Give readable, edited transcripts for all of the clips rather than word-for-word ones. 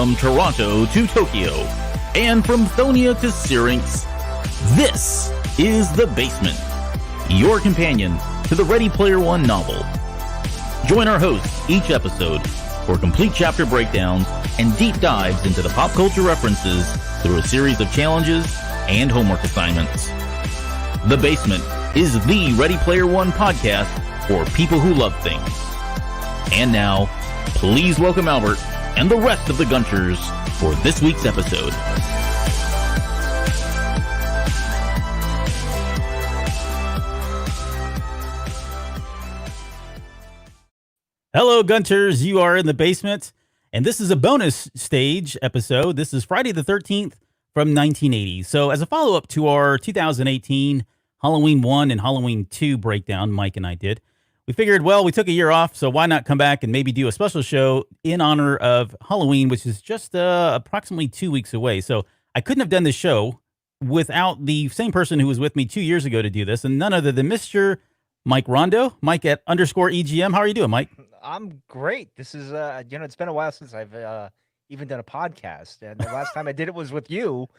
From Toronto to Tokyo, and from Thonia to Syrinx, this is The Basement, your companion to the Ready Player One novel. Join our hosts each episode for complete chapter breakdowns and deep dives into the pop culture references through a series of challenges and homework assignments. The Basement is the Ready Player One podcast for people who love things. And now, please welcome Albert and the rest of the Gunchers for this week's episode. Hello, Gunchers. You are in the basement, and this is a bonus stage episode. This is Friday the 13th from 1980. So as a follow-up to our 2018 Halloween 1 and Halloween 2 breakdown Mike and I did, we figured, well, we took a year off, so why not come back and maybe do a special show in honor of Halloween, which is just approximately 2 weeks away. So I couldn't have done this show without the same person who was with me 2 years ago to do this, and none other than Mr. Mike Rondo, Mike at _EGM. How are you doing, Mike? I'm great. This is, it's been a while since I've even done a podcast, and the last time I did it was with you.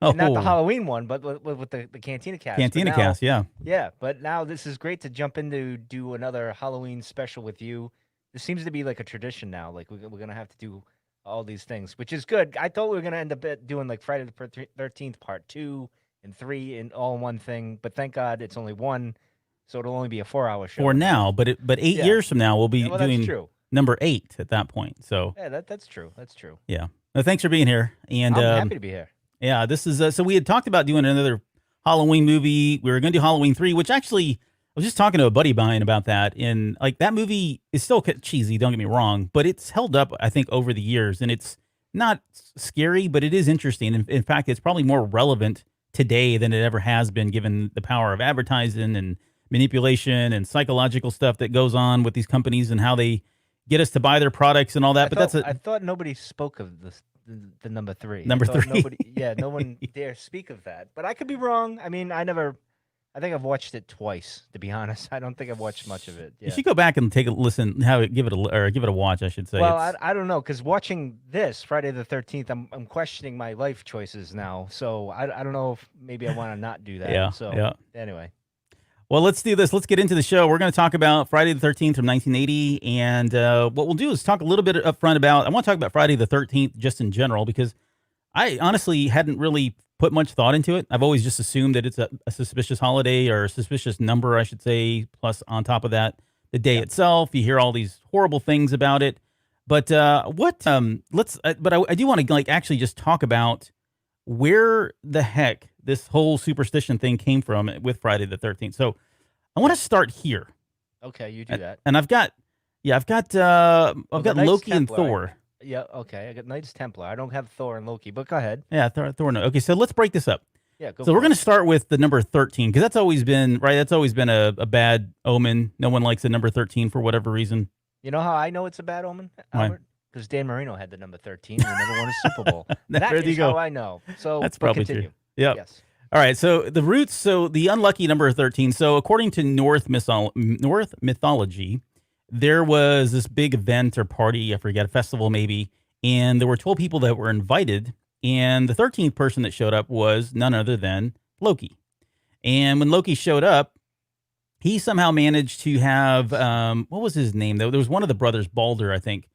And not the Halloween one, but with the Cantina Cast. Cantina Cast, yeah. Yeah, but now this is great to jump in to do another Halloween special with you. This seems to be like a tradition now. Like, we're going to have to do all these things, which is good. I thought we were going to end up doing like Friday the 13th part 2 and 3 and all in one thing, but thank God it's only one, so it'll only be a 4-hour show. For now, but 8 years from now, we'll be doing number 8 at that point. So yeah, that's true. That's true. Yeah. No, thanks for being here. And I'm happy to be here. Yeah, this is so we had talked about doing another Halloween movie. We were going to do Halloween 3, which actually I was just talking to a buddy of mine about that. And like that movie is still cheesy, don't get me wrong, but it's held up, I think, over the years. And it's not scary, but it is interesting. In fact, it's probably more relevant today than it ever has been, given the power of advertising and manipulation and psychological stuff that goes on with these companies and how they get us to buy their products and all that. I thought nobody spoke of this. The number 3. Number 3. No one dare speak of that. But I could be wrong. I mean, I think I've watched it twice, to be honest. I don't think I've watched much of it. Yeah. You should go back and take a listen, give it a watch, I should say. Well, I don't know, because watching this Friday the 13th, I'm questioning my life choices now. So I don't know if maybe I want to not do that. Yeah. So yeah. Anyway. Well, let's do this. Let's get into the show. We're going to talk about Friday the 13th from 1980. And what we'll do is talk a little bit up front about, I want to talk about Friday the 13th just in general, because I honestly hadn't really put much thought into it. I've always just assumed that it's a suspicious holiday, or a suspicious number, I should say. Plus, on top of that, the day itself, you hear all these horrible things about it. But I do want to actually just talk about where the heck this whole superstition thing came from with Friday the 13th. So I want to start here. Okay, you do that. And I've got Loki and Thor. Yeah, okay. I got Knights Templar. I don't have Thor and Loki, but go ahead. Yeah, Thor. No. Okay, so let's break this up. Yeah, go. So we're going to start with the number 13, because that's always been a bad omen. No one likes the number 13 for whatever reason. You know how I know it's a bad omen, Albert? Why? Because Dan Marino had the number 13 and never won a Super Bowl. There you go. How I know. So that's probably continue. True. Yep. Yes. All right. So the unlucky number 13. So according to Norse mythology, there was this big event or party, I forget, a festival maybe, and there were 12 people that were invited, and the 13th person that showed up was none other than Loki. And when Loki showed up, he somehow managed to have, what was his name though? There was one of the brothers, Balder, I think.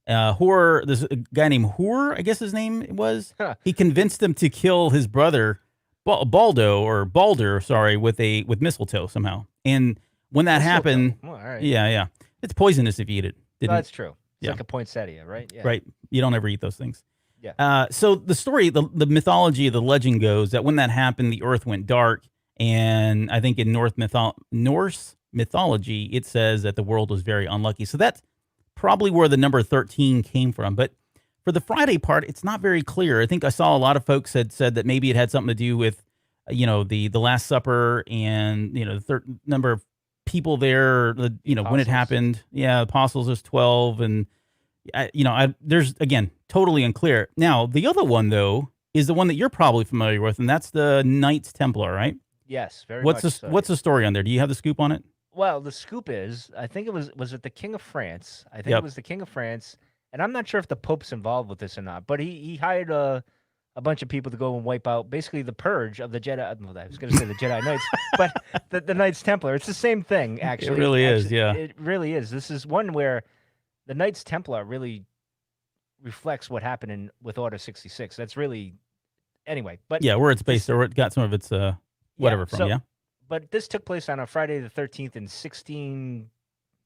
There's a guy named Hor, I guess his name was. He convinced him to kill his brother, Balder, with mistletoe somehow. And when that happened, all right. Yeah, it's poisonous if you eat it. That's true. It's like a poinsettia, right? Yeah. Right. You don't ever eat those things. Yeah. So the story, the mythology, the legend goes that when that happened, the earth went dark. And I think in Norse mythology, it says that the world was very unlucky. So that's probably where the number 13 came from. But for the Friday part, it's not very clear. I think I saw a lot of folks had said that maybe it had something to do with, the Last Supper and, the number of people there, when it happened. Yeah, the apostles, there's 12. And, there's, again, totally unclear. Now, the other one, though, is the one that you're probably familiar with, and that's the Knights Templar, right? Yes, very much so. What's the story on there? Do you have the scoop on it? Well, the scoop is, I think it was it the King of France? I think it was the King of France, and I'm not sure if the Pope's involved with this or not, but he hired a bunch of people to go and wipe out basically the purge of the Jedi. Well, I was going to say the Jedi Knights, but the Knights Templar. It's the same thing, It actually. really is, yeah. It really is. This is one where the Knights Templar really reflects what happened with Order 66. That's really anyway. But Yeah, where it's this, based or it got some of its whatever from, so, yeah. but this took place on a Friday the 13th in 16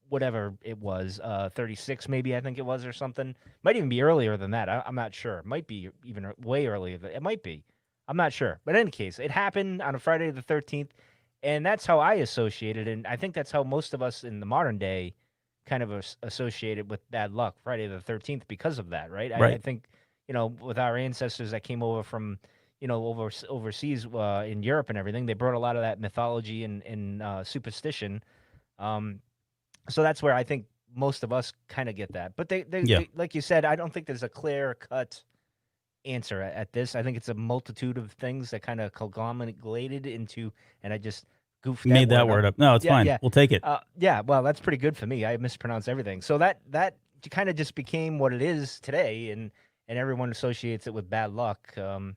whatever it was, 36 maybe I think it was or something. Might even be earlier than that. I'm not sure. It might be even way earlier. It might be. I'm not sure. But in any case, it happened on a Friday the 13th, and that's how I associated, and I think that's how most of us in the modern day kind of associated with bad luck, Friday the 13th, because of that, right? I Right. think, with our ancestors that came over from, overseas in Europe and everything, they brought a lot of that mythology and superstition. Um, so that's where I think most of us kind of get that. But Yeah. they, like you said, I don't think there's a clear cut answer at this. I think it's a multitude of things that kind of conglomerated into, and I just goofed Made that word up. No, it's Yeah, fine. yeah, We'll take it. yeah. Well, that's pretty good for me. I mispronounce everything, so that kind of just became what it is today, and everyone associates it with bad luck. You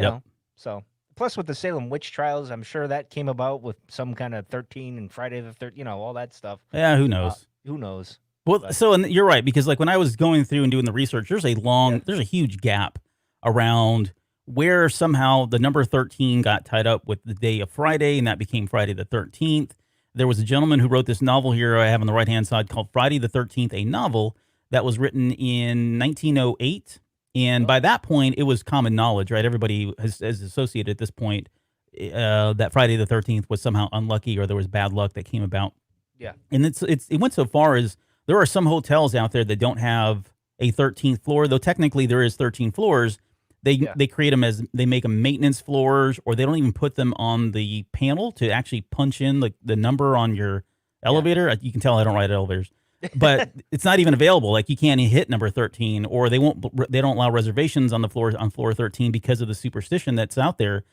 Yep. know, so. Plus, with the Salem witch trials, I'm sure that came about with some kind of 13 and Friday the 13th, all that stuff. Yeah, who knows? Who knows? Well, But so and you're right because like when I was going through and doing the research, there's yeah, a huge gap around where somehow the number 13 got tied up with the day of Friday and that became Friday the 13th. There was a gentleman who wrote this novel here I have on the right hand side called Friday the 13th, a novel that was written in 1908. And by oh, that point, it was common knowledge, right? Everybody has associated at this point that Friday the 13th was somehow unlucky or there was bad luck that came about. yeah, And it went so far as there are some hotels out there that don't have a 13th floor, though technically there is 13 floors. yeah, They create them as they make them maintenance floors, or they don't even put them on the panel to actually punch in the number on your yeah. elevator. You can tell I don't ride elevators, but it's not even available. Like you can't hit number 13, or they don't allow reservations on the floor on floor 13 because of the superstition that's out there.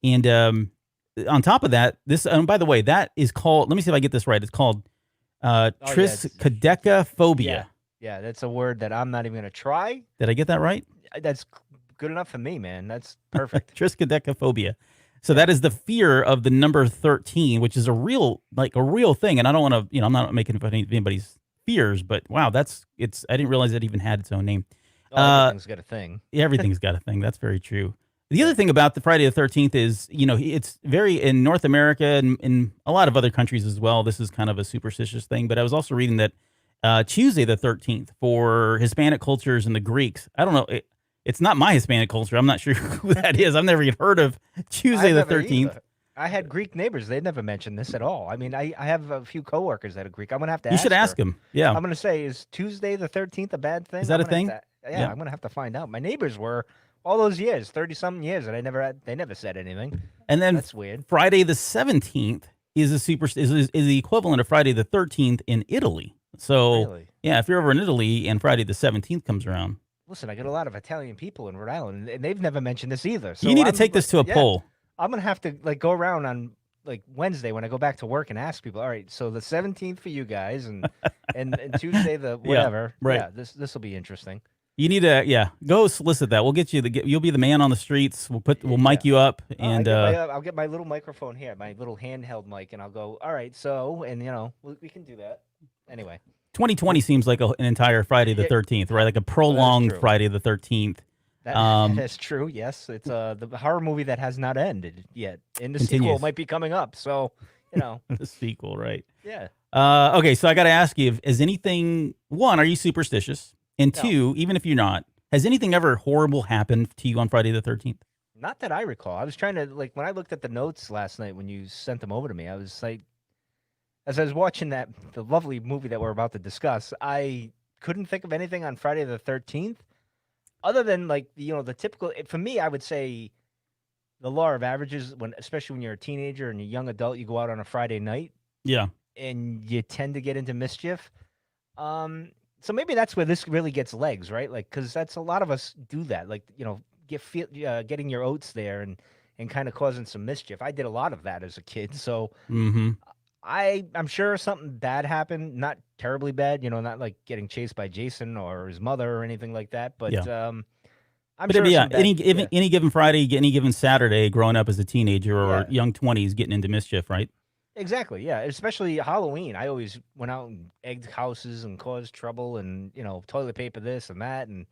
And on top of that, this by the way, that is called. Let me see if I get this right. It's called Oh yeah, it's triskaidekaphobia. yeah, yeah. That's a word that I'm not even gonna try. Did I get that right? That's good enough for me, man. That's perfect. Triskaidekaphobia. So Yeah. that is the fear of the number 13, which is a real thing. And I don't want to, I'm not making fun of anybody's fears, but wow, I didn't realize it even had its own name. Oh, Uh, everything's got a thing. Everything's got a thing. That's very true. The Yeah. other thing about the Friday the 13th is, it's very in North America and in a lot of other countries as well. This is kind of a superstitious thing. But I was also reading that Tuesday the 13th for Hispanic cultures and the Greeks, I don't know. It's not my Hispanic culture. I'm not sure who that is. I've never even heard of Tuesday I've the never 13th. either. I had Greek neighbors. They never mentioned this at all. I mean, I have a few coworkers that are Greek. I'm gonna have to You should ask ask her. him. Yeah. I'm gonna say, is Tuesday the 13th a bad thing? Is that I'm a gonna have thing? yeah, Yeah. I'm gonna have to find out. My neighbors were all those years, 30-something years, and they never said anything. And then That's weird. Friday the 17th is the equivalent of Friday the 13th in Italy. So, Really? yeah, if you're over in Italy and Friday the 17th comes around, Listen, I get a lot of Italian people in Rhode Island, and they've never mentioned this either. you So need to take this to a yeah, poll. I'm gonna have to like go around on like Wednesday when I go back to work and ask people. All right, so the 17th for you guys, and Tuesday the Yeah, whatever. right. Yeah, this will be interesting. You need to, go solicit that. We'll get you you'll be the man on the streets. We'll Yeah. mic you up Oh, and I'll get my little microphone here, my little handheld mic, and I'll go. All right, so and we can do that. Anyway, 2020 seems like an entire Friday the Yeah, 13th, right? Like a well, that is prolonged true. Friday the 13th. That Um, is true. Yes, it's the horror movie that has not ended yet, and the sequel Continues. might be coming up. So The sequel, right? yeah. Okay, so I got to ask you, is anything, one, are you superstitious? And No, two, even if you're not, has anything ever horrible happened to you on Friday the 13th? not that I recall. I was trying to like when I looked at the notes last night when you sent them over to me. I was like, as I was watching the lovely movie that we're about to discuss, I couldn't think of anything on Friday the 13th other than like the typical. For me, I would say the law of averages especially when you're a teenager and a young adult, you go out on a Friday night Yeah. and you tend to get into mischief. So maybe that's where this really gets legs, right? Like, because that's a lot of us do that. Like, getting your oats there and kind of causing some mischief. I did a lot of that as a kid, so Mm-hmm. I'm sure something bad happened, not terribly bad, not like getting chased by Jason or his mother or anything like that. But Yeah. I'm But sure yeah, some bad. Yeah, any given Friday, any given Saturday, growing up as a teenager or yeah, young 20s, getting into mischief, right? exactly. Yeah, especially Halloween. I always went out and egged houses and caused trouble, and toilet paper this and that, and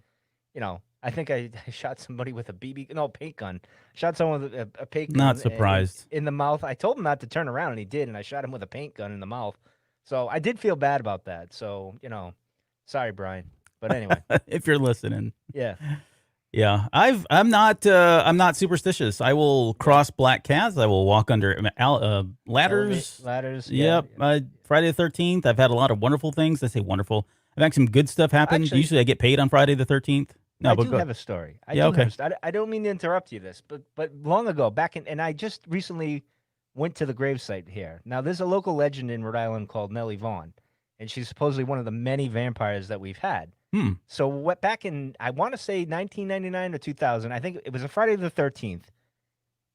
I think I shot somebody with a paint gun. Shot someone with a paint Not gun surprised. in the mouth. I told him not to turn around, and he did, and I shot him with a paint gun in the mouth. So I did feel bad about that. So sorry, Brian. But anyway, If you're listening. yeah, Yeah, I'm not superstitious. I will yeah. cross black cats. I will walk under ladders. Ladders. Yeah, Yep. Friday the 13th. I've had a lot of wonderful things. I say wonderful. I've had some good stuff happen. actually, Usually I get paid on Friday the 13th. No, I but do go. have a story. I Yeah. do have Okay. a story. I don't mean to interrupt you this, but long ago, and I just recently went to the gravesite here. Now, there's a local legend in Rhode Island called Nellie Vaughn, and she's supposedly one of the many vampires that we've had. Hmm. So what back in I want to say 1999 or 2000, I think it was a Friday the 13th,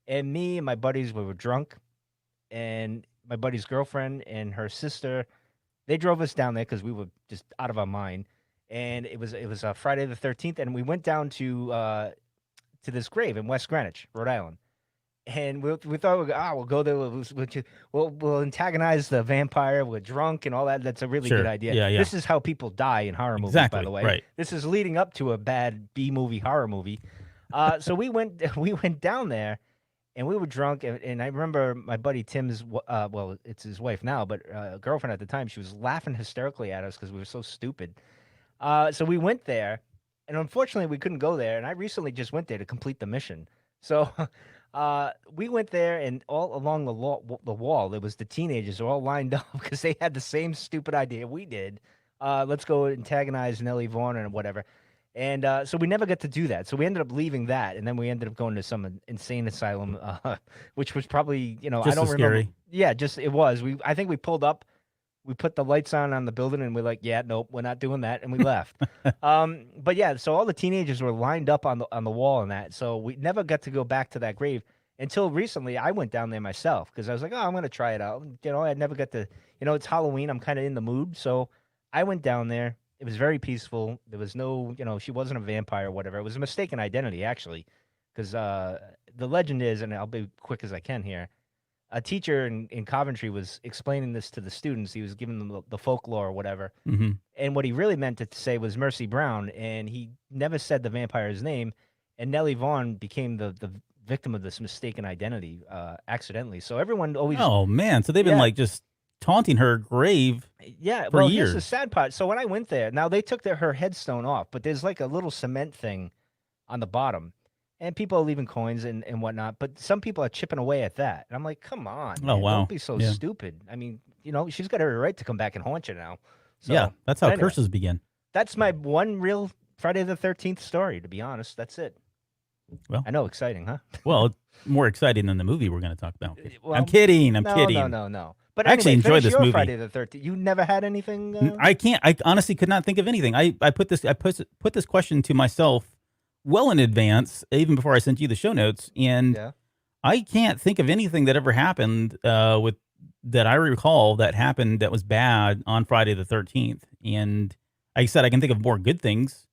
and me and my buddies we were drunk, and my buddy's girlfriend and her sister, they drove us down there because we were just out of our mind, and it was a Friday the 13th, and we went down to this grave in West Greenwich, Rhode Island. And we thought we'll go there. We'll antagonize the vampire. We're drunk and all that. That's a really good Sure. idea. Yeah. Yeah. This is how people die in horror movies, by Exactly. the way. Right. This is leading up to a bad B movie horror movie. So we went we went down there, and we were drunk. And I remember my buddy Tim's well, it's his wife now, but girlfriend at the time. She was laughing hysterically at us because we were so stupid. So we went there, and unfortunately, we couldn't go there. And I recently just went there to complete the mission. So we went there, and all along the wall, there was the teenagers all lined up because they had the same stupid idea we did. Let's go antagonize Nellie Vaughn and whatever. And so we never got to do that. So we ended up leaving that, and then we ended up going to some insane asylum, which was probably, I Just don't as remember. scary. Yeah, just it was. I think we pulled up, we put the lights on the building, and we're like, yeah, nope, we're not doing that, and we left. But yeah, so all the teenagers were lined up on the wall and that. So we never got to go back to that grave until recently. I went down there myself because I was like, oh, I'm gonna try it out. I never got to. It's Halloween. I'm kind of in the mood, so I went down there. It was very peaceful. There was no, she wasn't a vampire or whatever. It was a mistaken identity actually, because the legend is, and I'll be quick as I can here. A teacher in Coventry was explaining this to the students. He was giving them the folklore or whatever. Hmm. And what he really meant to say was Mercy Brown, and he never said the vampire's name. And Nellie Vaughn became the victim of this mistaken identity accidentally. So everyone always, Oh man. So they've been yeah, like just taunting her grave yeah. for Well, here's the years. sad part. So when I went there, now they took her headstone off, but there's like a little cement thing on the bottom. And people are leaving coins and whatnot, but some people are chipping away at that. And I'm like, come on, Oh man, wow. don't be so Yeah. stupid. I mean, she's got every right to come back and haunt you now. Yeah. So, That's but how anyway, curses begin. that's my one real Friday the 13th story, to be honest. That's it. Well. I know, exciting, huh? Well, it's more exciting than the movie we're going to talk about. Well, I'm kidding. I'm no, kidding. no. But I actually anyway, enjoyed finish this your movie. Friday the 13th. You never had anything? I honestly could not think of anything. I put this question to myself well in advance, even before I sent you the show notes, and Yeah. I can't think of anything that ever happened with that I recall that happened that was bad on Friday the 13th. And like I said, I can think of more good things,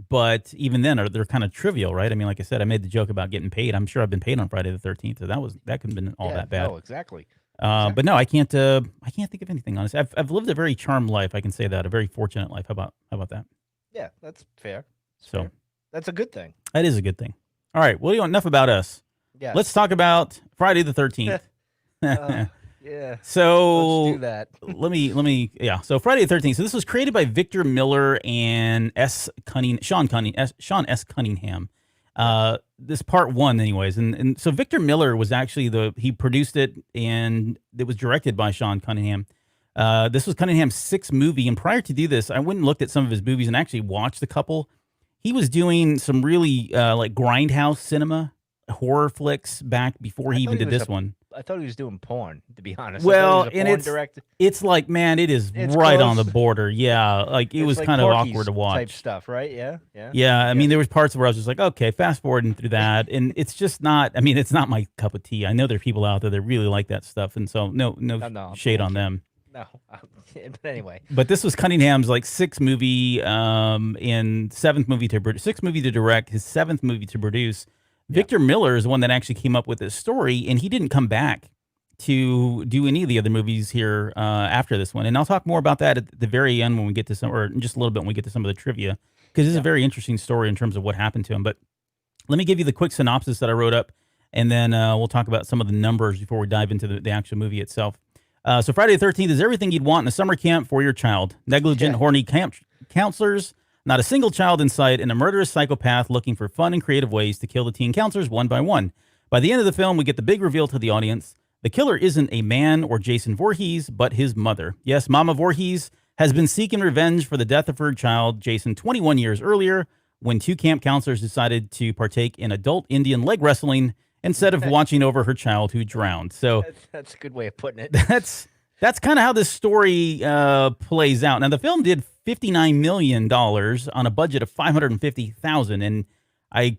but even then, they're kind of trivial, right? I mean, like I said, I made the joke about getting paid. I'm sure I've been paid on Friday the 13th, so that couldn't have been all Yeah, that bad. no, exactly. But no, I can't think of anything. Honestly, I've lived a very charmed life. I can say that, a very fortunate life. How about that? Yeah, that's fair. That's So fair. That's a good thing. that is a good thing. All right, well, enough about us. Yeah. Let's talk about Friday the 13th. Yeah. So Let's do that. yeah. So Friday the 13th. So this was created by Victor Miller and Sean S. Cunningham. This part one, anyways, and so Victor Miller was actually he produced it, and it was directed by Sean Cunningham. This was Cunningham's sixth movie, and prior to do this, I went and looked at some of his movies and actually watched a couple. He was doing some really like grindhouse cinema horror flicks back before he even did this one. I thought he was doing porn. To be honest, Well, I thought he was a and porn director. it's like, man, it is It's right on the close. border. Yeah, like it It's was like kind of Porky's awkward to type watch. stuff, right? Yeah, Yeah, I mean, Yes. there was parts where I was just like, okay, fast forwarding through that, and it's just not. I mean, it's not my cup of tea. I know there are people out there that really like that stuff, and so no No, shade thank on you. them. No, but anyway, But this was Cunningham's like sixth movie, and seventh movie to sixth movie to direct, his seventh movie to produce. Yeah. Victor Miller is the one that actually came up with this story, and he didn't come back to do any of the other movies here after this one. And I'll talk more about that at the very end when we get to some, or just a little bit when we get to some of the trivia, because it's a very interesting story in terms of what happened to him. But let me give you the quick synopsis that I wrote up, and then we'll talk about some of the numbers before we dive into the actual movie itself. So Friday the 13th is everything you'd want in a summer camp for your child. Negligent, Yeah. horny camp counselors, not a single child in sight, and a murderous psychopath looking for fun and creative ways to kill the teen counselors one by one. By the end of the film, we get the big reveal to the audience. The killer isn't a man or Jason Voorhees, but his mother. Yes, Mama Voorhees has been seeking revenge for the death of her child, Jason, 21 years earlier, when two camp counselors decided to partake in adult Indian leg wrestling instead of watching over her child who drowned. So that's a good way of putting it. that's kind of how this story plays out. Now, the film did $59 million on a budget of $550,000, and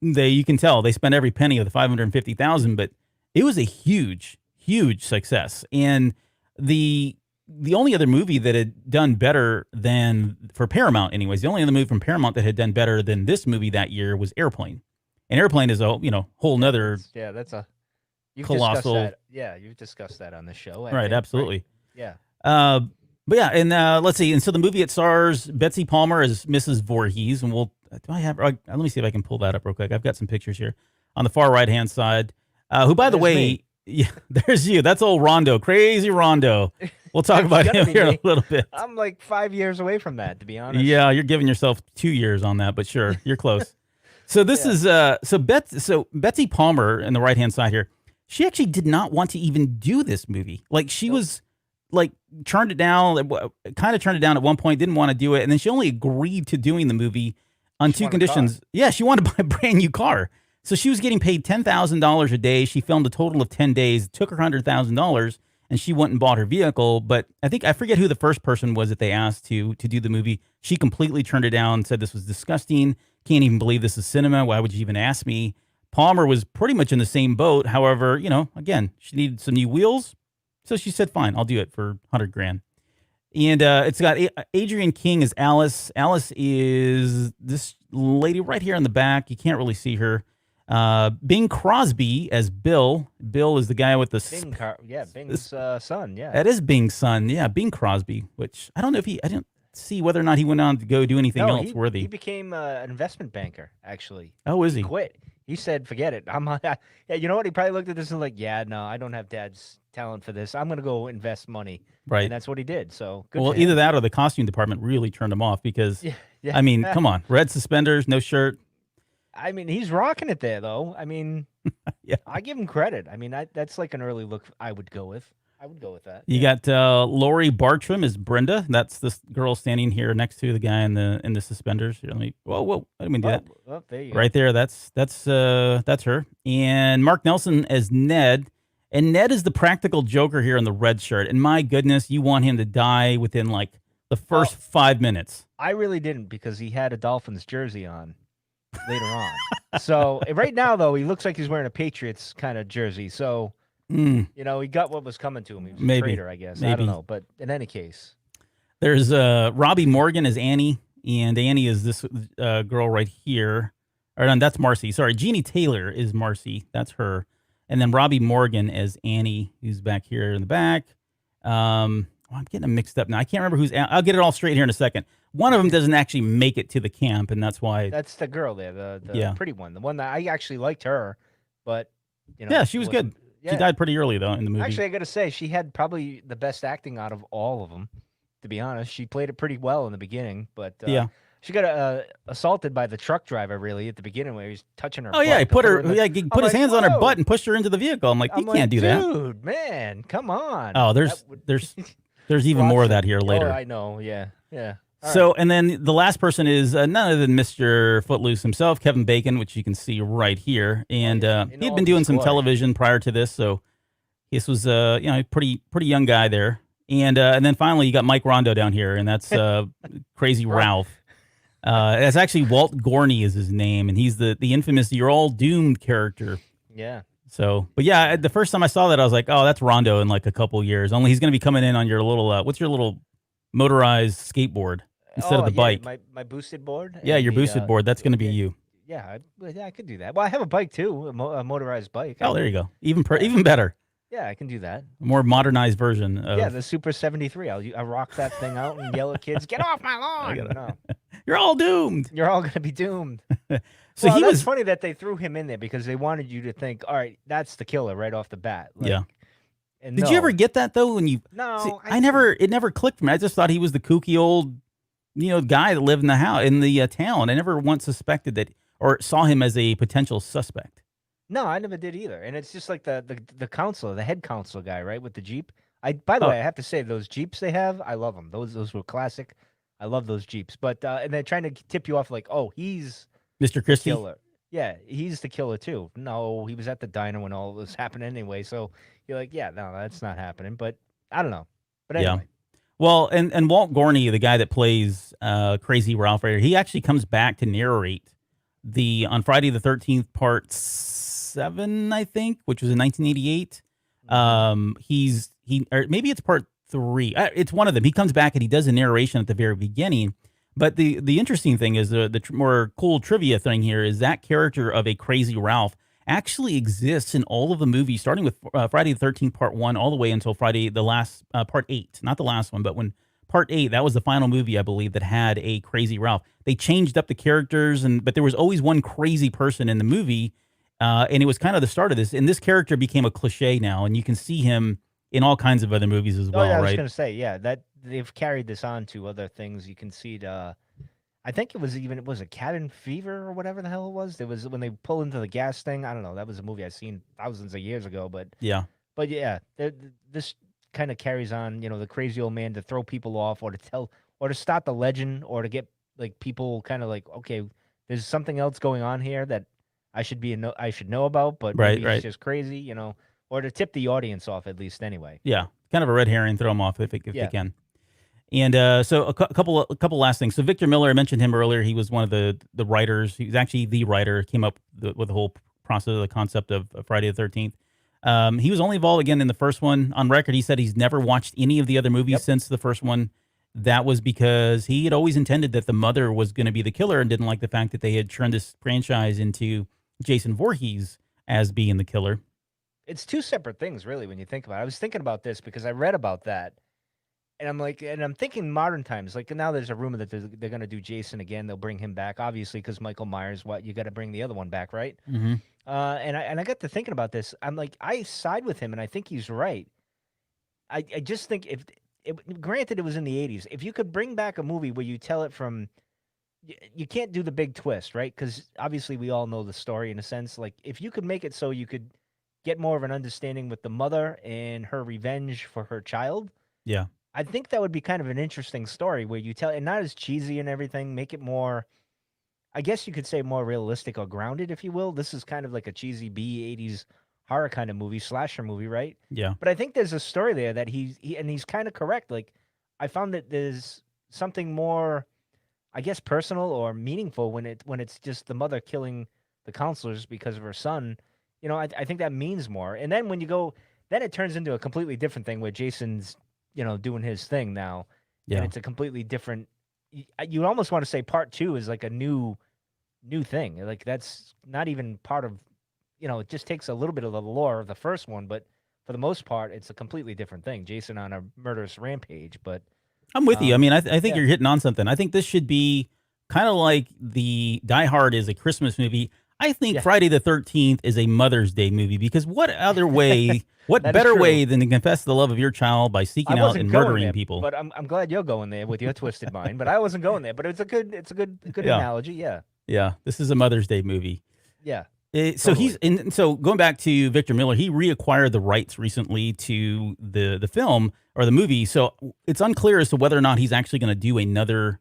you can tell they spent every penny of the $550,000, but it was a huge success. And the only other movie that had done better than, for Paramount anyways, the only other movie from Paramount that had done better than this movie that year was Airplane. And Airplane is a whole nother That's a you've colossal. Discussed that. Yeah, you've discussed that on the show. I Right, think, absolutely. Yeah. But yeah, and let's see. And so the movie, it stars Betsy Palmer as Mrs. Voorhees, and let me see if I can pull that up real quick. I've got some pictures here on the far right hand side. Who, by the There's way, me. yeah, there's you. That's old Rondo, crazy Rondo. We'll talk It's about gonna him be here in me. a little bit. I'm like 5 years away from that, to be honest. Yeah, you're giving yourself 2 years on that, but sure, you're close. So this is Betsy Palmer in the right hand side here. She actually did not want to even do this movie. Like she was like turned it down, kind of turned it down at one point, didn't want to do it, and then she only agreed to doing the movie on She two wanted a car. conditions. Yeah, she wanted to buy a brand new car. So she was getting paid $10,000 a day. She filmed a total of 10 days, took her $100,000, and she went and bought her vehicle. But I forget who the first person was that they asked to do the movie. She completely turned it down, said this was disgusting. Can't even believe this is cinema. Why would you even ask me? Palmer was pretty much in the same boat. However, again, she needed some new wheels. So she said, fine, I'll do it for $100,000. And it's got Adrienne King as Alice. Alice is this lady right here in the back. You can't really see her. Bing Crosby as Bill. Bill is the guy with the Bing's son. Yeah, that is Bing's son. Yeah, Bing Crosby. Which I don't know if I didn't see whether or not he went on to go do anything else worthy. He became an investment banker. Actually, Oh, is he? quit. He said, "Forget it. Yeah, you know what? He probably looked at this and like, yeah, no, I don't have Dad's talent for this. I'm gonna go invest money." Right. And that's what he did. So good. Well, for him. either that or the costume department really turned him off because, Yeah. I mean, come on, red suspenders, no shirt. I mean, he's rocking it there, though. I mean, Yeah. I give him credit. I mean, that's like an early look. I would go with that. You got Lori Bartram as Brenda. That's this girl standing here next to the guy in the suspenders. Here, whoa! I didn't mean to do that. Oh, there you go. Right there. That's her. And Mark Nelson as Ned. And Ned is the practical Joker here in the red shirt. And my goodness, you want him to die within like the first 5 minutes. I really didn't because he had a Dolphins jersey on later on. So right now, though, he looks like he's wearing a Patriots kind of jersey. So he got what was coming to him. He was Maybe. a traitor, I guess. I Maybe. don't know, but in any case, There's Robbie Morgan as Annie, and Annie is this girl right here. Or no, that's Marcy. Sorry, Jeannie Taylor is Marcy. That's her. And then Robbie Morgan as Annie, who's back here in the back. I'm getting them mixed up now. I can't remember who's. I'll get it all straight here in a second. One of them doesn't actually make it to the camp, and that's why. that's the girl there, the Yeah. pretty one, the one that I actually liked her, but Yeah, she was good. Yeah. She died pretty early though in the movie. Actually, I got to say, she had probably the best acting out of all of them. To be honest, she played it pretty well in the beginning, but Yeah. she got assaulted by the truck driver really at the beginning where he was touching her. Oh yeah, he butt to put her. in the- Yeah, he put his like, hands on her "Whoa." butt and pushed her into the vehicle. I'm like, you I'm can't do that. Dude, man, come on. Oh, That would- there's even more of that here later. Oh, I know. Yeah, yeah. All So, right. and then the last person is none other than Mr. Footloose himself, Kevin Bacon, which you can see right here. And in he had all been doing his some glory. television prior to this. So This was pretty young guy there, and then finally you got Mike Rondo down here, and that's Crazy Right. Ralph. That's actually Walt Gorney is his name, and he's the infamous "You're All Doomed" character. Yeah. So, but yeah, the first time I saw that, I was like, oh, that's Rondo in like a couple years. Only he's going to be coming in on your little what's your little motorized skateboard instead of Oh the yeah, bike. my boosted board Yeah, and your the boosted board. That's going to be yeah, you. yeah, I could do that. Well, I have a bike too, a motorized bike. Oh, there you go. Even Yeah, even better, yeah, I can do that. more modernized version Yeah, of. the Super 73. I rock that thing out and yell at kids, "Get off my I lawn!" gotta, No, you're all doomed. you're all gonna be doomed. So Well, he that's was. funny that they threw him in there because they wanted you to think, all right, that's the killer right off the bat. Yeah. And Did you ever no, get that though? When you see, no, I never. It never clicked for me. I just thought he was the kooky old, guy that lived in the house in the town. I never once suspected that or saw him as a potential suspect. no, I never did either. And it's just like the counselor, the head counselor guy, right, with the Jeep. By the Oh, way, I have to say those Jeeps they have, I love them. Those were classic. I love those Jeeps. But and they're trying to tip you off like, oh, he's Mr. the Christie. killer. Yeah, he's the killer too. No, he was at the diner when all this happened anyway. So you're like, yeah, no, that's not happening. But I don't know. But Yeah. anyway, Well, and Walt Gorney, the guy that plays Crazy Ralph right here, he actually comes back to narrate the on Friday the 13th part 7, I think, which was in 1988. mhm. Or maybe it's part 3. It's one of them. He comes back and he does a narration at the very beginning. But the interesting thing is more cool trivia thing here is that character of a Crazy Ralph actually exists in all of the movies, starting with Friday the 13th Part 1 all the way until Friday the last Part 8. Not the last one, but when Part 8, that was the final movie, I believe, that had a Crazy Ralph. They changed up the characters, but there was always one crazy person in the movie, and it was kind of the start of this. And this character became a cliche now, and you can see him in all kinds of other movies as Oh yeah, well, I was right? gonna say, yeah, that they've carried this on to other things. You can see the I think it was a Cabin Fever or whatever the hell it was. There was when they pull into the gas thing. I don't know. That was a movie I seen thousands of years ago. Yeah, But yeah, this kind of carries on. You know, the crazy old man to throw people off, or to tell, or to start the legend, or to get like people kind of like, okay, there's something else going on here that I should know about, but right, maybe he's right. just crazy. You know, or to tip the audience off at least anyway. Yeah, kind of a red herring, throw them off if they Yeah. can. And so a couple last things. So Victor Miller, I mentioned him earlier. He was one of the writers. He was actually the writer. Came up with the whole process, the concept of Friday the 13th. He was only involved again in the first one. On record, he said he's never watched any of the other movies Yep. since the first one. That was because he had always intended that the mother was going to be the killer and didn't like the fact that they had turned this franchise into Jason Voorhees as being the killer. It's two separate things, really, when you think about it. I was thinking about this because I read about that, and I'm like, and I'm thinking modern times. Like now, there's a rumor that they're going to do Jason again. They'll bring him back, obviously, because Michael Myers. What you got to bring the other one back, right? Hmm. And I got to thinking about this. I'm like, I side with him, and I think he's right. I just think granted, it was in the '80s. If you could bring back a movie where you tell it from, you can't do the big twist, right? Because obviously, we all know the story in a sense. Like if you could make it so you could get more of an understanding with the mother and her revenge for her child. Yeah. I think that would be kind of an interesting story where you tell and not as cheesy and everything, make it more I guess you could say more realistic or grounded, if you will. This is kind of like a cheesy B80s horror kind of movie, slasher movie, right? Yeah. But I think there's a story there that he's kind of correct. Like I found that there's something more I guess personal or meaningful when it's just the mother killing the counselors because of her son. You know, I think that means more. And then when you go, then it turns into a completely different thing where Jason's, doing his thing now, and Yeah. it's a completely different. You almost want to say part two is like a new thing. Like that's not even part of, it just takes a little bit of the lore of the first one, but for the most part, it's a completely different thing. Jason on a murderous rampage, but I'm with you. I um, mean, I think yeah, you're hitting on something. I think this should be kind of like the Die Hard is a Christmas movie. I think yeah, Friday the 13th is a Mother's Day movie because what other way, what that is better true. way than to confess the love of your child by I seeking out wasn't and going murdering there, people? but I'm glad you're going there with your twisted mind. But I wasn't going there. But it's a good Yeah. analogy. Yeah, Yeah. This is a Mother's Day movie. yeah, So totally. so going back to Victor Miller, he reacquired the rights recently to the film or the movie. So it's unclear as to whether or not he's actually going to do another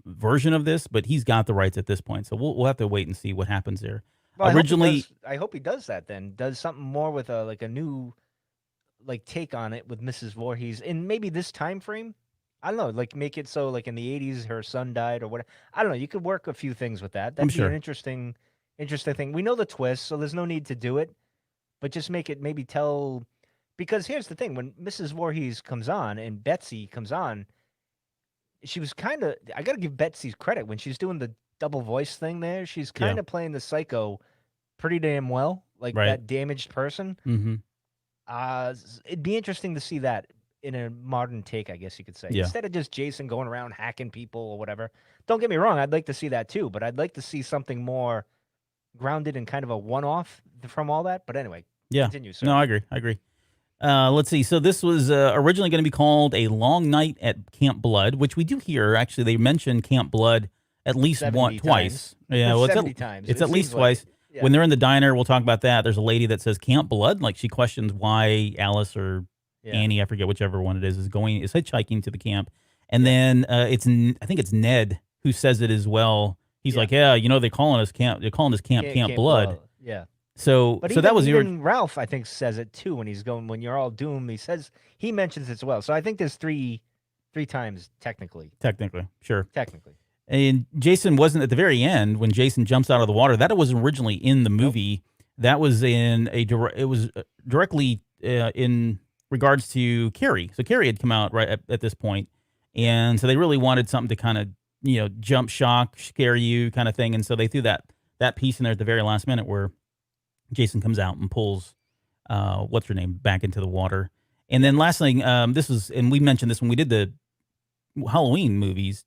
version of this, but he's got the rights at this point. So we'll have to wait and see what happens there. Well, I hope he Originally, does. I hope he does that. Then does something more with a like a new. like take on it with Mrs. Voorhees in maybe this time frame. I don't know, like make it so like in the 80s her son died or whatever. I don't know. You could work a few things with that. I'm That'd be an sure. interesting thing. We know the twist, so there's no need to do it, but just make it maybe tell because here's the thing, when Mrs. Voorhees comes on and Betsy comes on, she was kind of I got to give Betsy credit when she's doing the double voice thing there. She's Yeah. kind of playing the psycho pretty damn well, like Right. that damaged person. Mm-hmm. It'd be interesting to see that in a modern take, I guess you could say. Yeah. Instead of just Jason going around hacking people or whatever. Don't get me wrong, I'd like to see that too, but I'd like to see something more grounded in kind of a one-off from all that. But anyway, Yeah. continue, sir. No, I agree. I agree. Let's see. So this was originally going to be called A Long Night at Camp Blood, which we do hear. Actually, they mention Camp Blood at least 70 twice. times. Yeah, well, 70 times. it's It at least seems like twice. it. Yeah. When they're in the diner, we'll talk about that. There's a lady that says Camp Blood. Like she questions why Alice or Yeah. Annie, I forget whichever one it is hitchhiking to the camp. And then I think it's Ned who says it as well. He's Yeah. like, yeah, they're calling us Camp Blood. Yeah. So But that was even Ralph, I think, says it too when he's going, when you're all doomed. He mentions it as well. So I think there's three times technically. technically, sure. Technically. And Jason wasn't at the very end when Jason jumps out of the water. That wasn't originally in the movie. That was in it was directly in regards to Carrie. So Carrie had come out right at this point, and so they really wanted something to kind of jump shock, scare you kind of thing, and so they threw that piece in there at the very last minute where Jason comes out and pulls what's her name back into the water. And then last thing, this was, and we mentioned this when we did the Halloween movies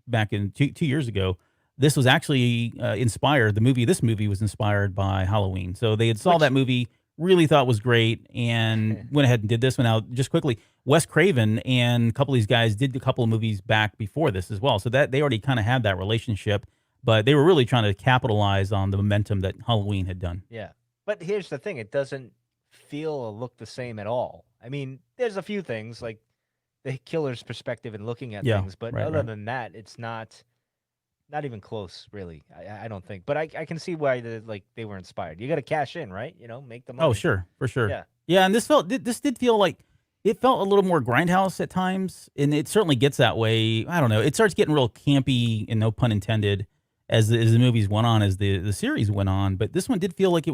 back in 2 years ago. This was actually inspired. This movie was inspired by Halloween. So they had saw that movie, really thought was great, and went ahead and did this one. Now, just quickly, Wes Craven and a couple of these guys did a couple of movies back before this as well. So that they already kind of had that relationship, but they were really trying to capitalize on the momentum that Halloween had done. Yeah. But here's the thing, it doesn't feel or look the same at all. I mean, there's a few things like the killer's perspective and looking at Yeah, things, but right, other right. than that, it's not even close, really. I don't think. But I can see why they were inspired. You got to cash in, right? Make the money. Oh, sure, for sure. Yeah. Yeah, and this did feel like it felt a little more grindhouse at times, and it certainly gets that way. I don't know. It starts getting real campy, and no pun intended, as the movies went on, as the series went on. But this one did feel like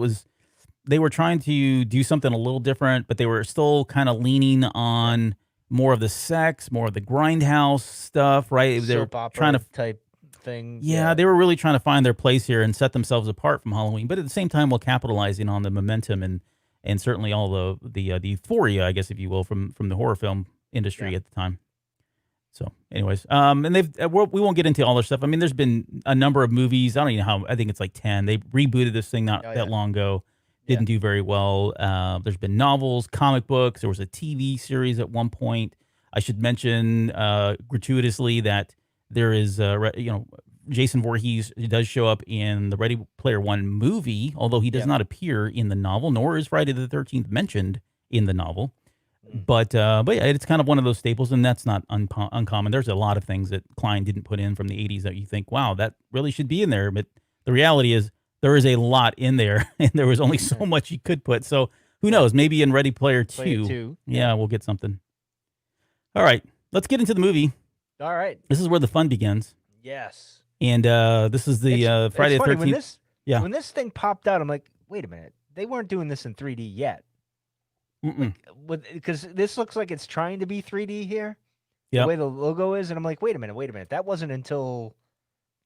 they were trying to do something a little different, but they were still kind of leaning on more of the sex, more of the grindhouse stuff, right? They were Soap opera trying to type thing. Yeah, they were really trying to find their place here and set themselves apart from Halloween, but at the same time, while capitalizing on the momentum and certainly all the euphoria, I guess, if you will, from the horror film industry at the time. So, anyways, and we won't get into all their stuff. I mean, there's been a number of movies. I don't even know how. I think it's like 10. They rebooted this thing not that long ago. Didn't do very well. There's been novels, comic books. There was a TV series at one point. I should mention gratuitously that there is, Jason Voorhees does show up in the Ready Player One movie, although he does not appear in the novel, nor is Friday the 13th mentioned in the novel. But yeah, it's kind of one of those staples, and that's not uncommon. There's a lot of things that Klein didn't put in from the 80s that you think, wow, that really should be in there. But the reality is there is a lot in there, and there was only so much you could put. So who knows? Maybe in Ready Player 2, we'll get something. All right, let's get into the movie. All right. This is where the fun begins. Yes. And this is the Friday the 13th. When this thing popped out, I'm like, wait a minute. They weren't doing this in 3D yet. Because this looks like it's trying to be 3D here. The way the logo is. And I'm like, wait a minute. That wasn't until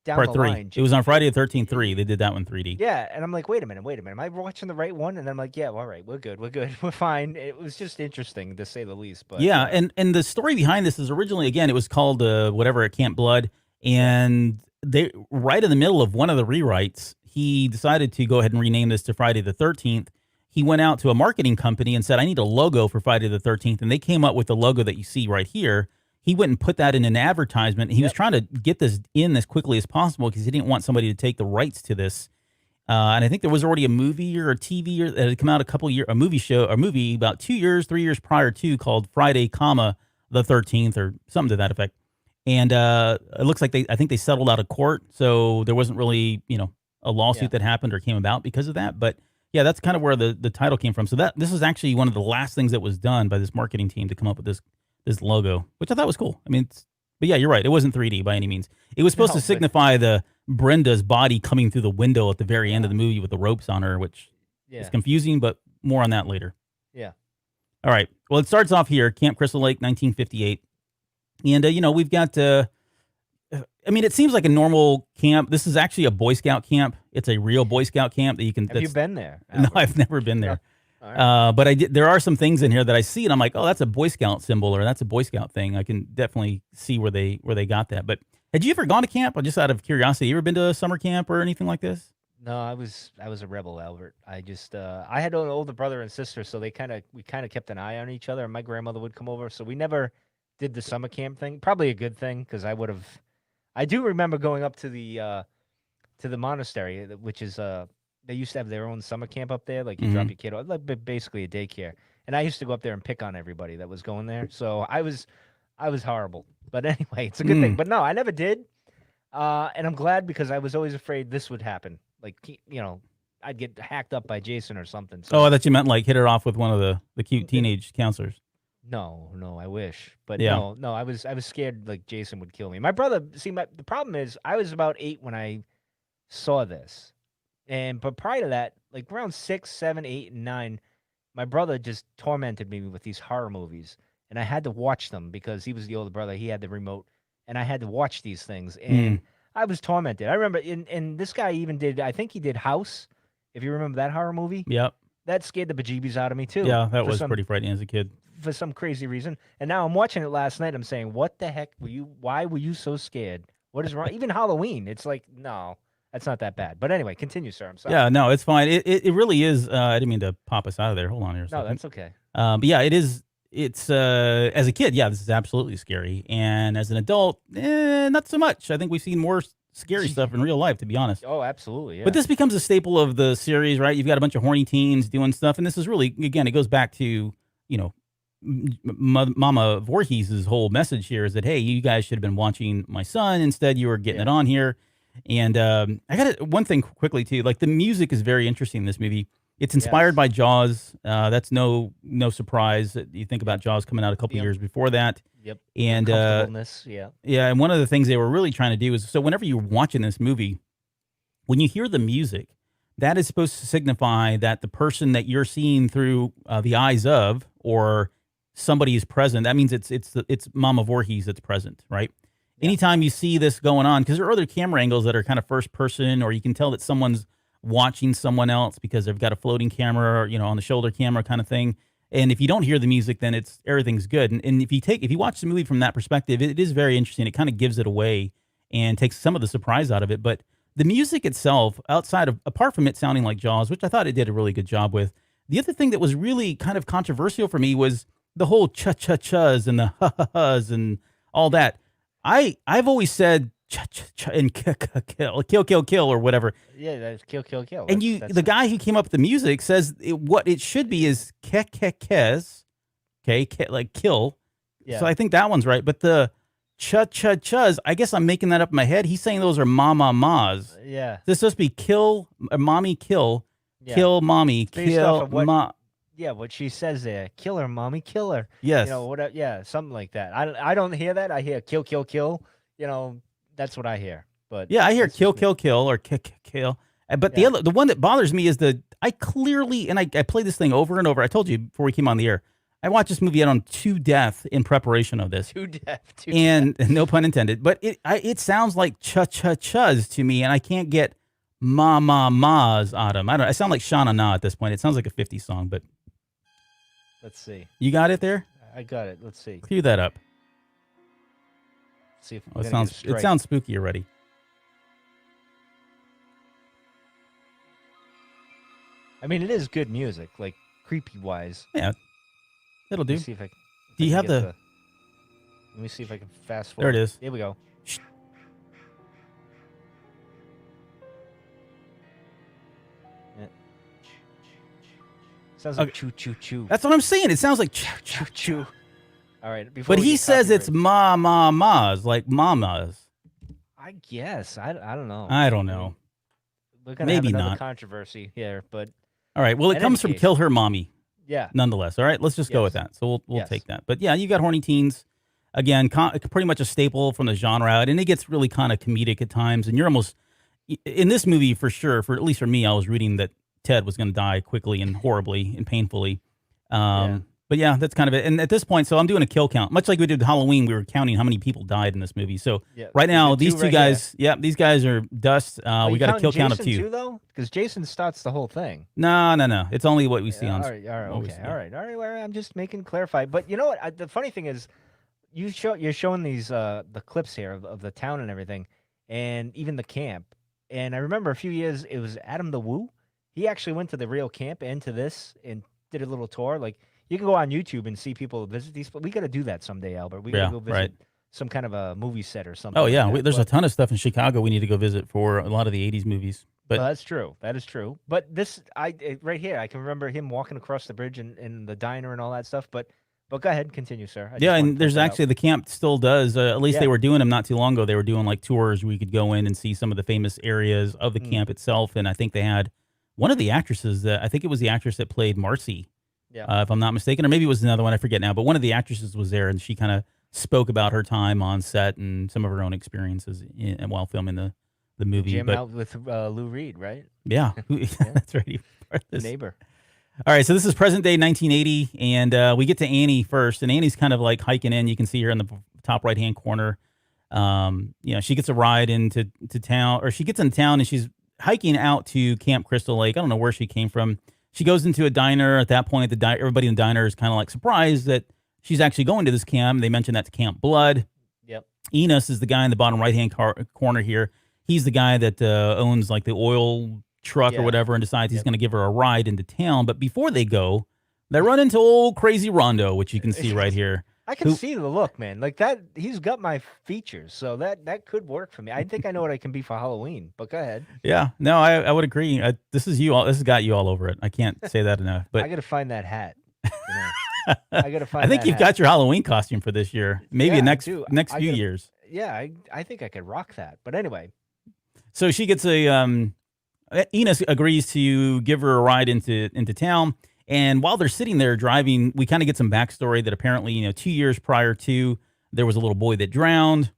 down Part the 3. line. It was on Friday the 13th 3. They did that one 3D. Yeah. And I'm like, wait a minute. Am I watching the right one? And I'm like, yeah, all right. We're good. We're fine. It was just interesting to say the least. But yeah. And the story behind this is originally, again, it was called whatever at Camp Blood. And they right in the middle of one of the rewrites, he decided to go ahead and rename this to Friday the 13th. He went out to a marketing company and said, I need a logo for Friday the 13th. And they came up with the logo that you see right here. He went and put that in an advertisement. He was trying to get this in as quickly as possible because he didn't want somebody to take the rights to this. And I think there was already a movie or a TV that had come out a movie about 2 years, 3 years prior to called Friday, the 13th or something to that effect. And it looks like I think they settled out of court. So there wasn't really, a lawsuit that happened or came about because of that. But Yeah, that's kind of where the title came from. So this is actually one of the last things that was done by this marketing team to come up with this logo, which I thought was cool. I mean, but yeah, you're right. It wasn't 3D by any means. It was supposed to No, but signify the Brenda's body coming through the window at the very end of the movie with the ropes on her, which is yeah, confusing, but more on that later. yeah. All right. Well, it starts off here, Camp Crystal Lake, 1958, and we've got. I mean, it seems like a normal camp. This is actually a Boy Scout camp. It's a real Boy Scout camp that you can. Have you been there? No, Albert? I've never been No. there. All right. But I did. There are some things in here that I see, and I'm like, oh, that's a Boy Scout symbol, or that's a Boy Scout thing. I can definitely see where they got that. But had you ever gone to camp? Just out of curiosity, you ever been to a summer camp or anything like this? No, I was a rebel, Albert. I just I had an older brother and sister, so we kind of kept an eye on each other. And my grandmother would come over, so we never did the summer camp thing. Probably a good thing because I would have. I do remember going up to the monastery, which is they used to have their own summer camp up there. Like you drop Mhm. your kid off, like basically a daycare. And I used to go up there and pick on everybody that was going there. So I was horrible. But anyway, it's a good thing. Mm. But no, I never did. And I'm glad because I was always afraid this would happen. Like I'd get hacked up by Jason or something. Oh, I So thought you meant like hit her off with one of the cute teenage counselors. no, I wish. But Yeah. no, I was scared like Jason would kill me. My brother, see, the problem is I was about 8 when I saw this. But prior to that, like around 6, 7, 8, and 9, my brother just tormented me with these horror movies, and I had to watch them because he was the older brother. He had the remote, and I had to watch these things, Mm. and I was tormented. I remember, and this guy even did. I think he did House. If you remember that horror movie, Yep. that scared the bejeebies out of me too. Yeah, that for was some pretty frightening as a kid. for some crazy reason. And now I'm watching it last night. I'm saying, what the heck were you? Why were you so scared? What is wrong? Even Halloween, it's like, no, that's not that bad. But anyway, continue, sir. I'm sorry. Yeah, no, it's fine. It really is. I didn't mean to pop us out of there. Hold on here a No, second. that's okay. But yeah, it is. It's as a kid, yeah, this is absolutely scary, and as an adult, not so much. I think we've seen more scary stuff in real life, to be honest. Oh, absolutely. Yeah. But this becomes a staple of the series, right? You've got a bunch of horny teens doing stuff, and this is really, again, it goes back to Mama Voorhees' whole message here is that, hey, you guys should have been watching my son. Instead, you were getting it on here. And I got one thing quickly too. Like the music is very interesting in this movie. It's inspired Yes. by Jaws. That's no surprise. You think about Jaws coming out a couple Yep. years before that. Yep. And Comfortableness. Yeah. yeah, and one of the things they were really trying to do is, so whenever you're watching this movie, when you hear the music, that is supposed to signify that the person that you're seeing through the eyes of, or somebody is present. That means it's Mama Voorhees that's present, right? Yeah. Anytime you see this going on, because there are other camera angles that are kind of first person, or you can tell that someone's watching someone else because they've got a floating camera, or, on the shoulder camera kind of thing. And if you don't hear the music, then everything's good. And if you watch the movie from that perspective, it is very interesting. It kind of gives it away and takes some of the surprise out of it. But the music itself, apart from it sounding like Jaws, which I thought it did a really good job with, the other thing that was really kind of controversial for me was the whole cha-cha-chas and the ha-ha-has and all that. I've always said cha-cha-cha and kill or whatever. Yeah. That's kill. And That's the guy who came up with the music says what it should be is kes, okay, like kill. Yeah. So I think that one's right. But the cha-cha-chas, I guess I'm making that up in my head. He's saying those are ma-ma-mas. Yeah. This is supposed to be kill, mommy, kill, Yeah. kill, mommy, based off kill, of what- ma. Yeah. What she says there, kill her, mommy, kill her. Yes. Whatever. Yeah. Something like that. I don't hear that. I hear kill. That's what I hear. But Yeah, I hear that's kill, just me. kill, or kill. But Yeah. the one that bothers me is I clearly, and I play this thing over and over. I told you before we came on the air, I watched this movie out on to death in preparation of this. Too deaf. And no pun intended, but it sounds like cha-cha-chas to me, and I can't get ma-ma-mas out of them. I sound like Shauna Na at this point. It sounds like a 50s song, but Let's see. you got it there? I got it. Let's see. Cue that up. See if Oh, we're it gonna get a sounds strike. spooky already. I mean, it is good music, like creepy wise. Yeah, it'll Let me do. see if I. Do you have Let me see if I can fast There forward. it is. Here we go. Shh. Yeah. Sounds like Okay. choo choo choo. That's what I'm saying. It sounds like Choo cha-cha. choo. All right. Before But we he get says it's copyright- ma-ma-mas, like mamas. I guess I don't know. I don't know. We're gonna Maybe have another not. controversy here, but All right. Well, it In comes any from case. Kill Her Mommy, Yeah. nonetheless. All right. Let's just go with Yes. that. So we'll Yes. take that. But yeah, you got Horny Teens. Again, pretty much a staple from the genre, and it gets really kind of comedic at times. And you're almost in this movie for sure. For at least for me, I was reading that Ted was going to die quickly and horribly and painfully. Yeah. But yeah, that's kind of it. And at this point, so I'm doing a kill count, much like we did Halloween. We were counting how many people died in this movie. So Yeah. right We now, did these two two right here. guys, yeah, these guys are dust. Oh, We you got a counting kill count of Jason 2. too, though, because Jason starts the whole thing. No. It's only what we see Yeah, on. all right, what we okay, see. all right. Well, I'm just making clarify. But you know what? The funny thing is, you're showing these the clips here of the town and everything, and even the camp. And I remember a few years it was Adam the Woo. He actually went to the real camp and to this and did a little tour. Like you can go on YouTube and see people visit these. But we got to do that someday, Albert. We got to Yeah, go visit right. some kind of a movie set or something. Oh like yeah, that. there's a But- ton of stuff in Chicago we need to go visit for a lot of the '80s movies. But well, that's true. That is true. But this, right here, I can remember him walking across the bridge and the diner and all that stuff. But go ahead, continue, sir. I just yeah, wanted to and point there's that out. actually the camp still does. At least they Yeah. were doing them not too long ago. They were doing like tours where you could go in and see some of the famous areas of the camp itself. And I think they had one of the actresses that I think it was the actress that played Marcy, if I'm not mistaken, or maybe it was another one. I forget now. But one of the actresses was there, and she kind of spoke about her time on set and some of her own experiences while filming the movie. Jam But out with Lou Reed, right? yeah, that's right. he was part of The this. neighbor. All right, so this is present day 1980, and we get to Annie first, and Annie's kind of like hiking in. You can see her in the top right hand corner. She gets a ride into town, or she gets in town, and she's hiking out to Camp Crystal Lake. I don't know where she came from. She goes into a diner. At that point, everybody in the diner is kind of like surprised that she's actually going to this camp. They mention that's Camp Blood. Yep. Enos is the guy in the bottom right hand corner here. He's the guy that owns like the oil truck or Yeah. whatever, and decides he's going to give her a ride into town. But before they go, they run into old crazy Rondo, which you can see right here. I can Who- see the look, man. Like that, he's got my features, so that could work for me. I think I know what I can be for Halloween. But go ahead. Yeah, no, I would agree. This is you all. This has got you all over it. I can't say that enough. I But gotta find that hat. You know? I gotta find. I think that you've hat. got your Halloween costume for this year. Maybe Yeah, I next do. next I few gotta- years. Yeah, I think I could rock that. But anyway, So she gets Enos agrees to give her a ride into town. And while they're sitting there driving, we kind of get some backstory that apparently, 2 years prior to, there was a little boy that drowned.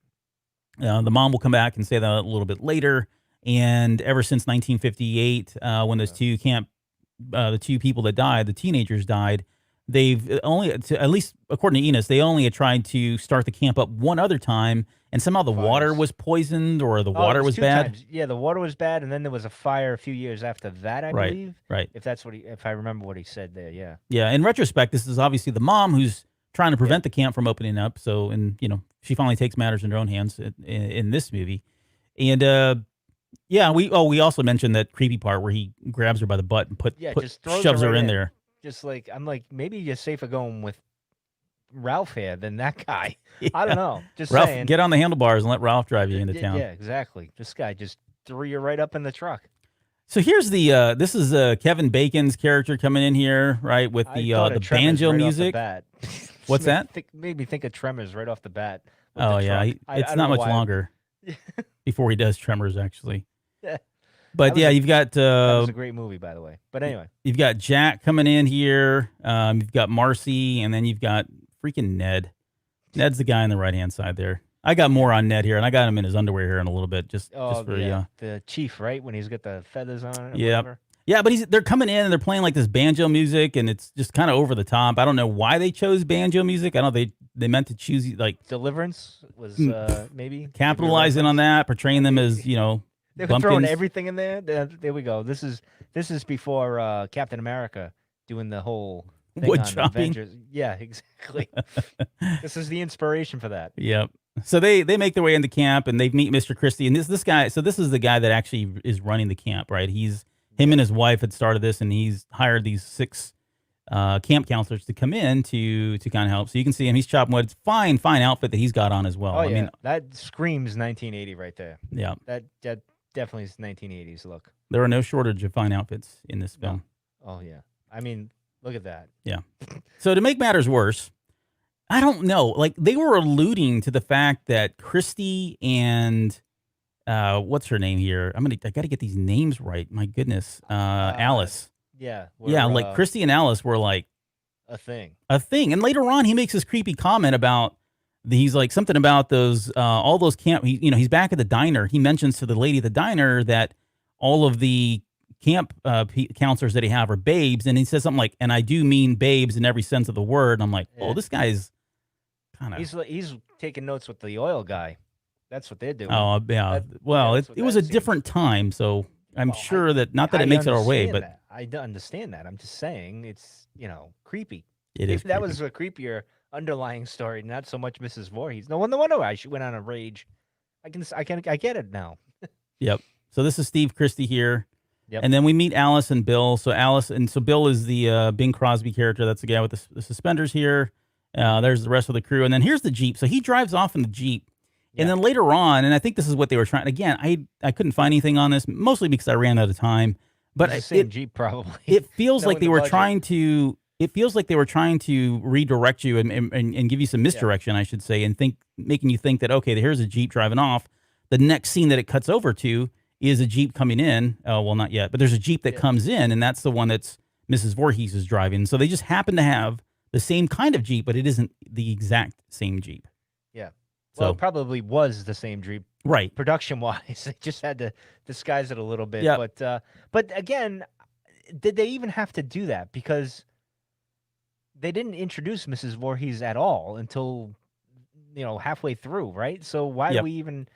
The mom will come back and say that a little bit later. And ever since 1958, when those the two people that died, the teenagers died, they've only, at least according to Enos, they only had tried to start the camp up one other time. And somehow the water Fires. was poisoned, or the Oh, it water was 2 bad. times. Yeah, the water was bad, and then there was a fire a few years after that. I Right. believe. Right. If that's if I remember what he said there. Yeah. Yeah, in retrospect, this is obviously the mom who's trying to prevent the camp from opening up. So, and she finally takes matters in her own hands in this movie. And we also mentioned that creepy part where he grabs her by the butt and Just throws shoves her her right in in. there. Just like I'm like maybe you're safer going with Ralph here than that guy. I don't know. Just Ralph, saying. get on the handlebars and let Ralph drive you into town. Yeah, exactly. This guy just threw you right up in the truck. So here's this is Kevin Bacon's character coming in here, right, with I the thought of Tremors banjo right off the music. bat. What's that? Made me think of Tremors right off the bat. with Oh the yeah, truck. I it's don't not know much why. longer before he does Tremors, actually. Yeah. But was yeah, a- you've got That was a great movie, by the way. But anyway, you've got Jack coming in here. You've got Marcy, and then you've got freaking Ned. Ned's the guy on the right hand side there. I got more on Ned here, and I got him in his underwear here in a little bit, just for the chief, right? When he's got the feathers on it. or Yep. whatever. Yeah, but they're coming in and they're playing like this banjo music, and it's just kind of over the top. I don't know why they chose banjo music. I don't know they meant to choose like Deliverance was maybe capitalizing on that, portraying them as They were throwing bumpkins. everything in there. There we go. This is before Captain America doing the whole thing Wood on chopping. Avengers. Yeah, exactly. This is the inspiration for that. Yep. So they make their way into camp and they meet Mr. Christie, and this guy. So this is the guy that actually is running the camp, right? Him and his wife had started this, and he's hired these 6 camp counselors to come in to kind of help. So you can see him; he's chopping wood. It's fine outfit that he's got on as well. Oh I yeah, mean, that screams 1980 right there. yeah, That definitely is 1980s look. there are no shortage of fine outfits in this film. Oh yeah, I mean, look at that. So to make matters worse, I don't know. Like they were alluding to the fact that Christy and what's her name here? I got to get these names right. My goodness, Alice. Yeah, Yeah, were like Christy and Alice were like a thing. a thing. And later on, he makes this creepy comment about he's like something about those all those camp. He's back at the diner. He mentions to the lady at the diner that all of the camp counselors that he have are babes, and he says something like, "And I do mean babes in every sense of the word." And I'm like, "Oh, Yeah. this guy's kind of." He's taking notes with the oil guy. That's what they're doing. Oh yeah. That- Well, that's it, what it was that a seems. different time, so I'm Well, sure that not that I it makes it our way, understand but that. I do understand that. I'm just saying it's creepy. it is. If that creepy. was a creepier underlying story, not so much Mrs. Voorhees. No wonder why she went on a rage. I get it now. Yep. So this is Steve Christie here. Yep. And then we meet Alice and Bill. So Bill is the Bing Crosby character. That's the guy with the suspenders here. There's the rest of the crew. And then here's the Jeep. So he drives off in the Jeep. Yeah. And then later on, and I think this is what they were trying. Again, I couldn't find anything on this, mostly because I ran out of time. But It's the same Jeep probably. it feels like Knowing they the were budget. trying to. It feels like they were trying to redirect you and give you some misdirection, I should say, and making you think that, okay, here's a Jeep driving off. The next scene that it cuts over to is a Jeep coming in. Oh, well, not yet, but there's a Jeep that comes in, and that's the one that's Mrs. Voorhees is driving. So they just happen to have the same kind of Jeep, but it isn't the exact same Jeep. Yeah. So Well, it probably was the same Jeep right. production wise. They just had to disguise it a little bit. Yep. But again, did they even have to do that? Because they didn't introduce Mrs. Voorhees at all until halfway through, right? So why do Yep. we even?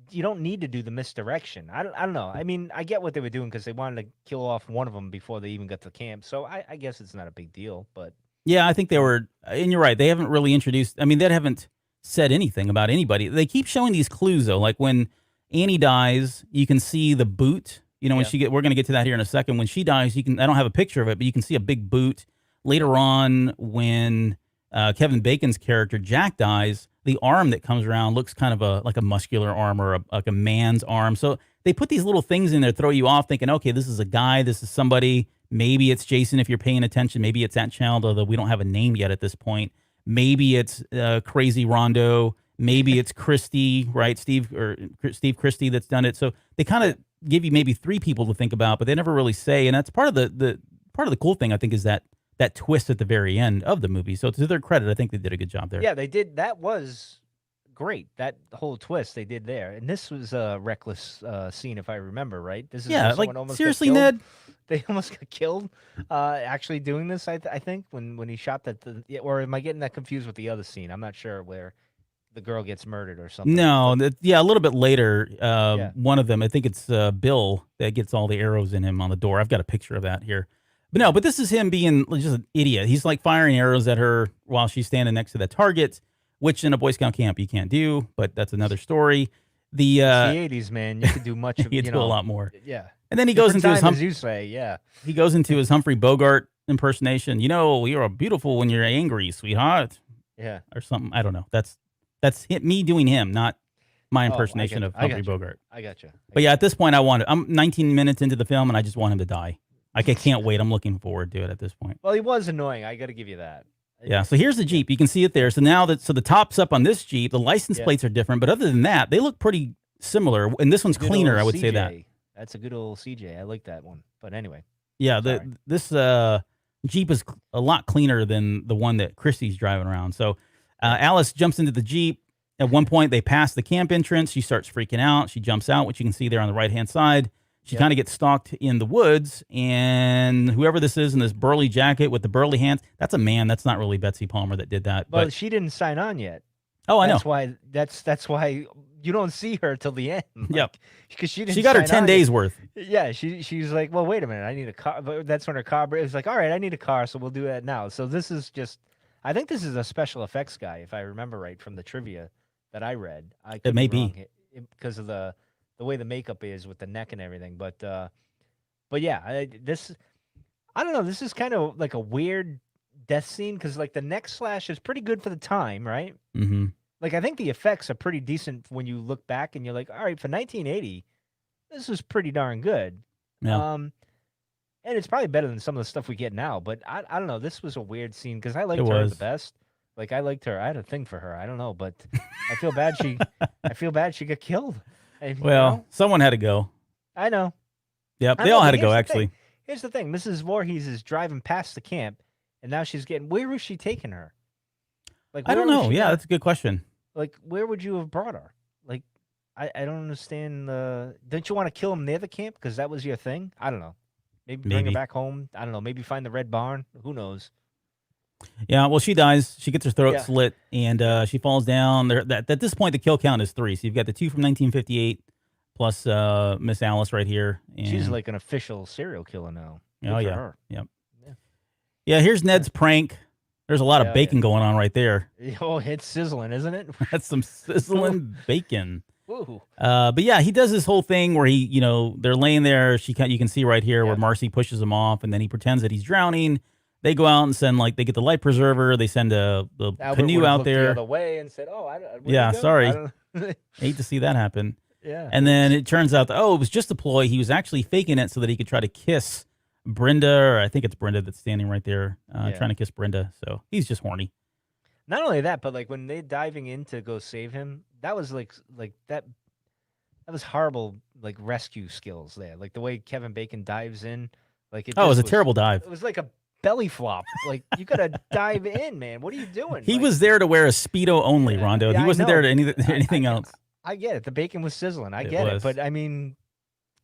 You don't need to do the misdirection. I don't know. I mean, I get what they were doing because they wanted to kill off one of them before they even got to camp. So I guess it's not a big deal. But Yeah, I think they were, and you're right. They haven't really introduced. I mean, they haven't said anything about anybody. They keep showing these clues though, like when Annie dies, you can see the boot. When Yeah. we're going to get to that here in a second. When she dies, I don't have a picture of it, but you can see a big boot. Later on, when Kevin Bacon's character Jack dies, the arm that comes around looks kind of like a muscular arm or like a man's arm. So they put these little things in there, throw you off, thinking, okay, this is a guy, this is somebody. Maybe it's Jason if you're paying attention. Maybe it's that child, although we don't have a name yet at this point. Maybe it's Crazy Rondo. Maybe it's Christie, right? Steve Christie that's done it. So they kind of give you maybe three people to think about, but they never really say. And that's part of the cool thing, I think, is that twist at the very end of the movie. So to their credit, I think they did a good job there. yeah, they did. That was great. That whole twist they did there. And this was a reckless scene, if I remember right. This is where Yeah, someone like almost got seriously, killed. Ned. They almost got killed actually doing this. I think when he shot that. Or am I getting that confused with the other scene? I'm not sure where the girl gets murdered or something. No, but- a little bit later, Yeah. one of them, I think it's Bill, that gets all the arrows in him on the door. I've got a picture of that here. But this is him being just an idiot. He's like firing arrows at her while she's standing next to the target, which in a Boy Scout camp you can't do, but that's another story. It's the 80s, man. You could do much of you do a lot more. Yeah. And then he goes Different into his time, as you say, yeah. he goes into his Humphrey Bogart impersonation. You're beautiful when you're angry, sweetheart, Yeah. or something. I don't know. That's me doing him, not my impersonation of Humphrey gotcha. Bogart. I gotcha. But yeah, at this point, I'm 19 minutes into the film, and I just want him to die. Like, I can't wait. I'm looking forward to it at this point. Well, he was annoying. I got to give you that. Yeah. So here's the Jeep. You can see it there. So now so the top's up on this Jeep. The license Yeah. plates are different, but other than that, they look pretty similar. And this one's Good cleaner. old I would say that. CJ. That's a good old CJ. I like that one. But anyway. Yeah. Sorry. This Jeep is a lot cleaner than the one that Christie's driving around. So Alice jumps into the Jeep. At one point, they pass the camp entrance. She starts freaking out. She jumps out, which you can see there on the right-hand side. She Yep. kind of gets stalked in the woods, and whoever this is in this burly jacket with the burly hands, that's a man. That's not really Betsy Palmer that did that. But But she didn't sign on yet. oh, I know. That's why you don't see her till the end. Yep. Because she didn't. She got her sign 10 on days yet. worth. Yeah, she's like, well, wait a minute, I need a car. But that's when her car. It was like, all right, I need a car, so we'll do that now. So this is just, I think this is a special effects guy, if I remember right from the trivia that I read. I could may wrong be. because of the way the makeup is with the neck and everything. But yeah, I don't know. This is kind of like a weird death scene because like the neck slash is pretty good for the time, right? Mm-hmm. Like I think the effects are pretty decent when you look back and you're like, all right, for 1980, this was pretty darn good. Yeah. And it's probably better than some of the stuff we get now. But I don't know. This was a weird scene because I liked It her was. the best. Like I liked her. I had a thing for her. I don't know, but I feel bad she got killed. And, Well, someone had to go. I know. Yep. I They know, all had but to go, here's the thing. actually. here's the thing: Mrs. Voorhees is driving past the camp, and now she's getting. Where was she taking her? Like I don't where was know. she Yeah, gonna- that's a good question. like where would you have brought her? Like I don't understand. Don't you want to kill him near the camp because that was your thing? I don't know. Maybe bring her Maybe. back home. I don't know. Maybe find the red barn. Who knows? Yeah, well, she dies. She gets her throat Yeah. slit, and she falls down. There, at this point, the kill count is 3. So you've got the 2 from 1958, plus Miss Alice right here. And, She's like an official serial killer now. Good oh for yeah, her. yeah. Here's Ned's prank. There's a lot Yeah, of bacon going on right there. Oh, it's sizzling, isn't it? That's some sizzling bacon. Ooh. But yeah, he does this whole thing where he, they're laying there. You can see right here where Yeah. Marcy pushes him off, and then he pretends that he's drowning. They go out and send they get the life preserver. They send the Albert canoe would've out looked the there. other way and said, "Oh, where'd Yeah, he go?" sorry. I don't- Hate to see that happen. yeah. And then it turns out that, it was just a ploy. He was actually faking it so that he could try to kiss Brenda, or I think it's Brenda that's standing right there, Yeah. trying to kiss Brenda. So he's just horny. Not only that, but like when they diving in to go save him, that was like that. That was horrible, like rescue skills there. Like the way Kevin Bacon dives in, like Oh, it was just a terrible dive. It was like a belly flop. Like you gotta dive in, man. What are you doing? He Like, was there to wear a Speedo only, Yeah, Rondo. yeah, He I wasn't know. there to anything I- else. I get it. The bacon was sizzling. I It get was. it. But I mean,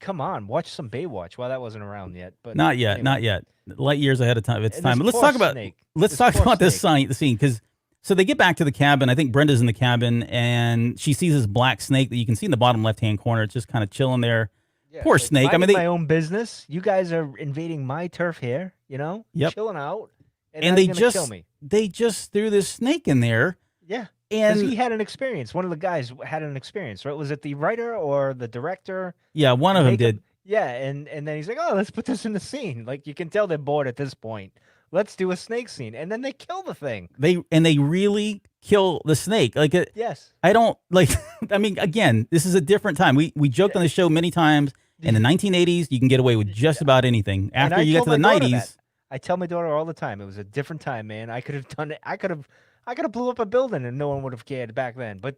come on, watch some Baywatch. Well, that wasn't around yet. But Not yet, anyway. not yet. Light years ahead of time. It's And time. this But let's poor talk about snake. let's This talk poor about this snake. scene because so they get back to the cabin. I think Brenda's in the cabin and she sees this black snake that you can see in the bottom left hand corner. It's just kind of chilling there. Yeah, Poor like, snake. I mean, minding they- my own business. You guys are invading my turf here. Yep. Chilling out, And now they you're gonna kill just me. they just threw this snake in there. Yeah. Because And he had an experience. One of the guys had an experience, right? Was it the writer or the director? yeah, one of them Makeup- did. Yeah, and then he's like, "Oh, let's put this in the scene." Like you can tell they're bored at this point. Let's do a snake scene, and then they kill the thing. They really kill the snake. Like Yes. I don't like. I mean, again, this is a different time. We joked on the show many times. In the 1980s, you can get away with just about anything. And After I you get told to the my daughter 90s, that. I tell my daughter all the time, it was a different time, man. I could have done it. I could have blew up a building and no one would have cared back then. But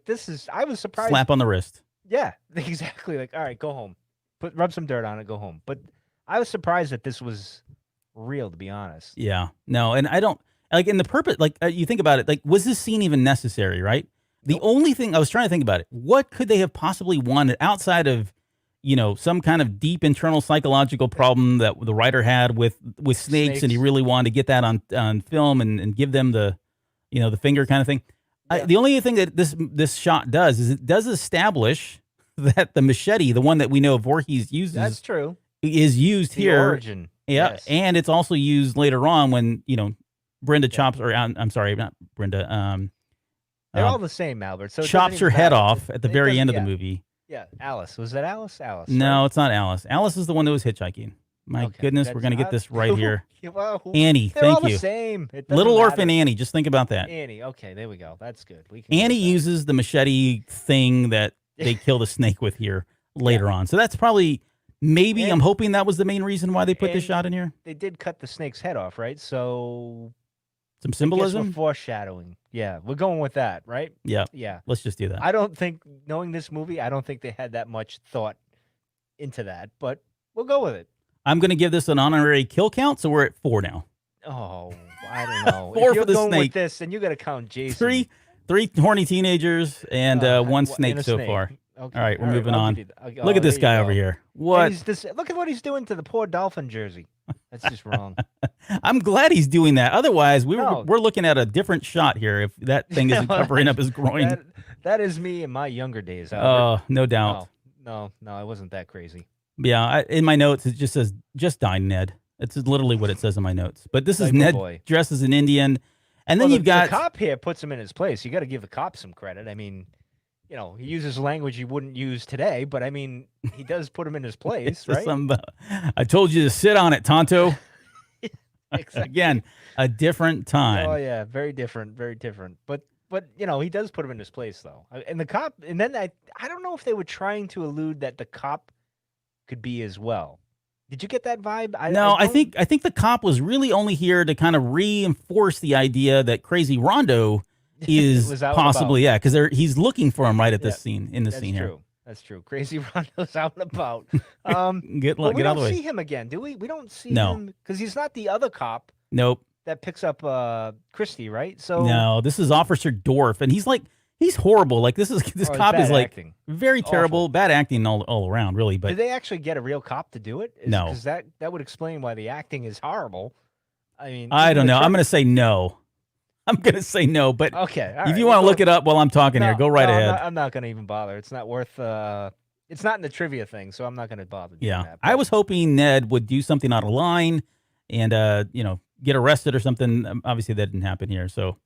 I was surprised. slap on the wrist. Yeah, exactly. Like, all right, go home. Rub some dirt on it, go home. But I was surprised that this was real, to be honest. Yeah, no, and I don't like in the purpose. Like you think about it, like was this scene even necessary? Right. The Nope. only thing I was trying to think about it, what could they have possibly wanted outside of, some kind of deep internal psychological problem that the writer had with snakes, and he Snakes. really wanted to get that on film and give them the, the finger kind of thing. Yeah. The only thing that this shot does is it does establish that the machete, the one that we know Voorhees uses, That's true. is used The here. origin. Yeah, Yes. and it's also used later on when Brenda chops, or I'm sorry, not Brenda. They're um, all the same, Albert. So it chops doesn't her even head matter. off at the It very doesn't- end of yeah. the movie. Yeah, Alice. Was that Alice? Alice. No, right? it's not Alice. Alice is the one that was hitchhiking. My Okay, goodness, we're that's- gonna get I- this right here. Yeah, well, Annie, they're all thank the you. same. It doesn't Little matter. Orphan Annie. Just think about that. Annie. Okay, there we go. That's good. We can go Annie with that. uses the machete thing that they kill the snake with here later on. So that's probably maybe And- I'm hoping that was the main reason why they put this and- shot in here. They did cut the snake's head off, right? So Some I guess symbolism. we're foreshadowing. Yeah, we're going with that, right? Yeah, Yeah. let's just do that. I don't think, knowing this movie, I don't think they had that much thought into that, but we'll go with it. I'm gonna give this an honorary kill count, so we're at 4 now. Oh, I don't know. Four if you're for the going snake. with this, then you got to count Jason. Three horny teenagers and one and snake a so snake. far. Okay. All right, we're moving I'll on. give you that. Look Oh, at this there you guy go. over here. And What? look at what he's doing to the poor Dolphin jersey. That's just wrong. I'm glad he's doing that. Otherwise, No. we're looking at a different shot here if that thing isn't covering up his groin. that is me in my younger days. Oh, Albert. no doubt. No, I wasn't that crazy. Yeah, in my notes, it just says, just dine, Ned. It's literally what it says in my notes. But this is Diaper Ned boy. dressed as an Indian. And then Well, you've got... the cop here puts him in his place. You got to give the cop some credit. I mean, he uses language you wouldn't use today, but I mean, he does put him in his place, Just right? some, I told you to sit on it, Tonto. Exactly. Again, a different time. Oh yeah, very different, very different. But he does put him in his place though. And the cop, and then I don't know if they were trying to allude that the cop could be as well. Did you get that vibe? No, I don't- think the cop was really only here to kind of reinforce the idea that Crazy Rondo is was out and possibly, about. yeah, because he's looking for him right at this Yeah, scene, in this That's scene here. true. That's true. Crazy Rondo's out and about. Get But we get out don't of the way. see him again, do we? We don't see No. him because he's not the other cop Nope. that picks up Christie, right? So No, this is Officer Dorf, and he's horrible. Like this oh, cop bad is like acting. very Awful. terrible, bad acting all around, really. Did But they actually get a real cop to do it? No. Because that would explain why the acting is horrible. I mean, I even don't the know. I'm Turk- going to say no. I'm going to say no. But Okay. all if right, you we'll want to go- look it up while I'm talking here, go right no, ahead. I'm not going to even bother. It's not worth. It's not in the trivia thing, so I'm not going to bother. Doing Yeah, that, I but- was hoping Ned would do something out of line and get arrested or something. Obviously, that didn't happen here. So,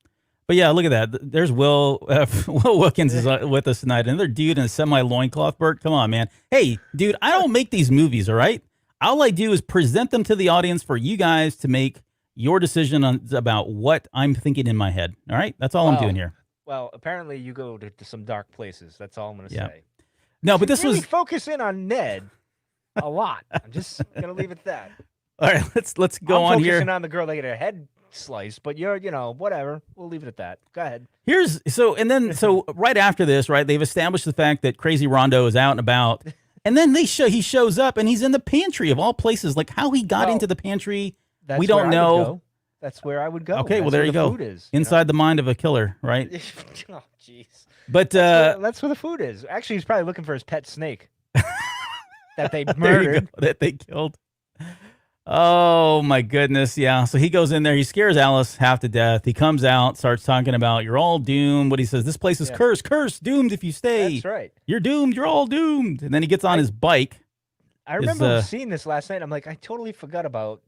but yeah, look at that. There's Will. Will Wilkins is with us tonight. Another dude in a semi loincloth. Bert, come on, man. Hey, dude, I don't make these movies. All right, all I do is present them to the audience for you guys to make your decision about what I'm thinking in my head. All right, that's all I'm Wow. doing here. Well, apparently you go to some dark places. That's all I'm going to Yeah. say. No, but this really was focus in on Ned a lot. I'm just going to leave it at that. all right. Let's go I'm on here. focusing on the girl that get her head sliced, but you're, whatever. We'll leave it at that. Go ahead. So right after this, right, they've established the fact that Crazy Rondo is out and about, and then he shows up and he's in the pantry of all places. Like how he got Well, into the pantry That's We don't where I would know. go. That's where I would go. Okay, well, That's there where you the go. Food is, inside the mind of a killer, right? oh, jeez. But That's where the food is. Actually, he's probably looking for his pet snake that they there you murdered. go, that they killed. Oh my goodness, yeah. So he goes in there, he scares Alice half to death. He comes out, starts talking about you're all doomed. What he says, this place is Yeah. cursed, doomed if you stay. That's right. You're doomed, you're all doomed. And then he gets on his bike. I remember Is, seeing this last night. I'm like, I totally forgot about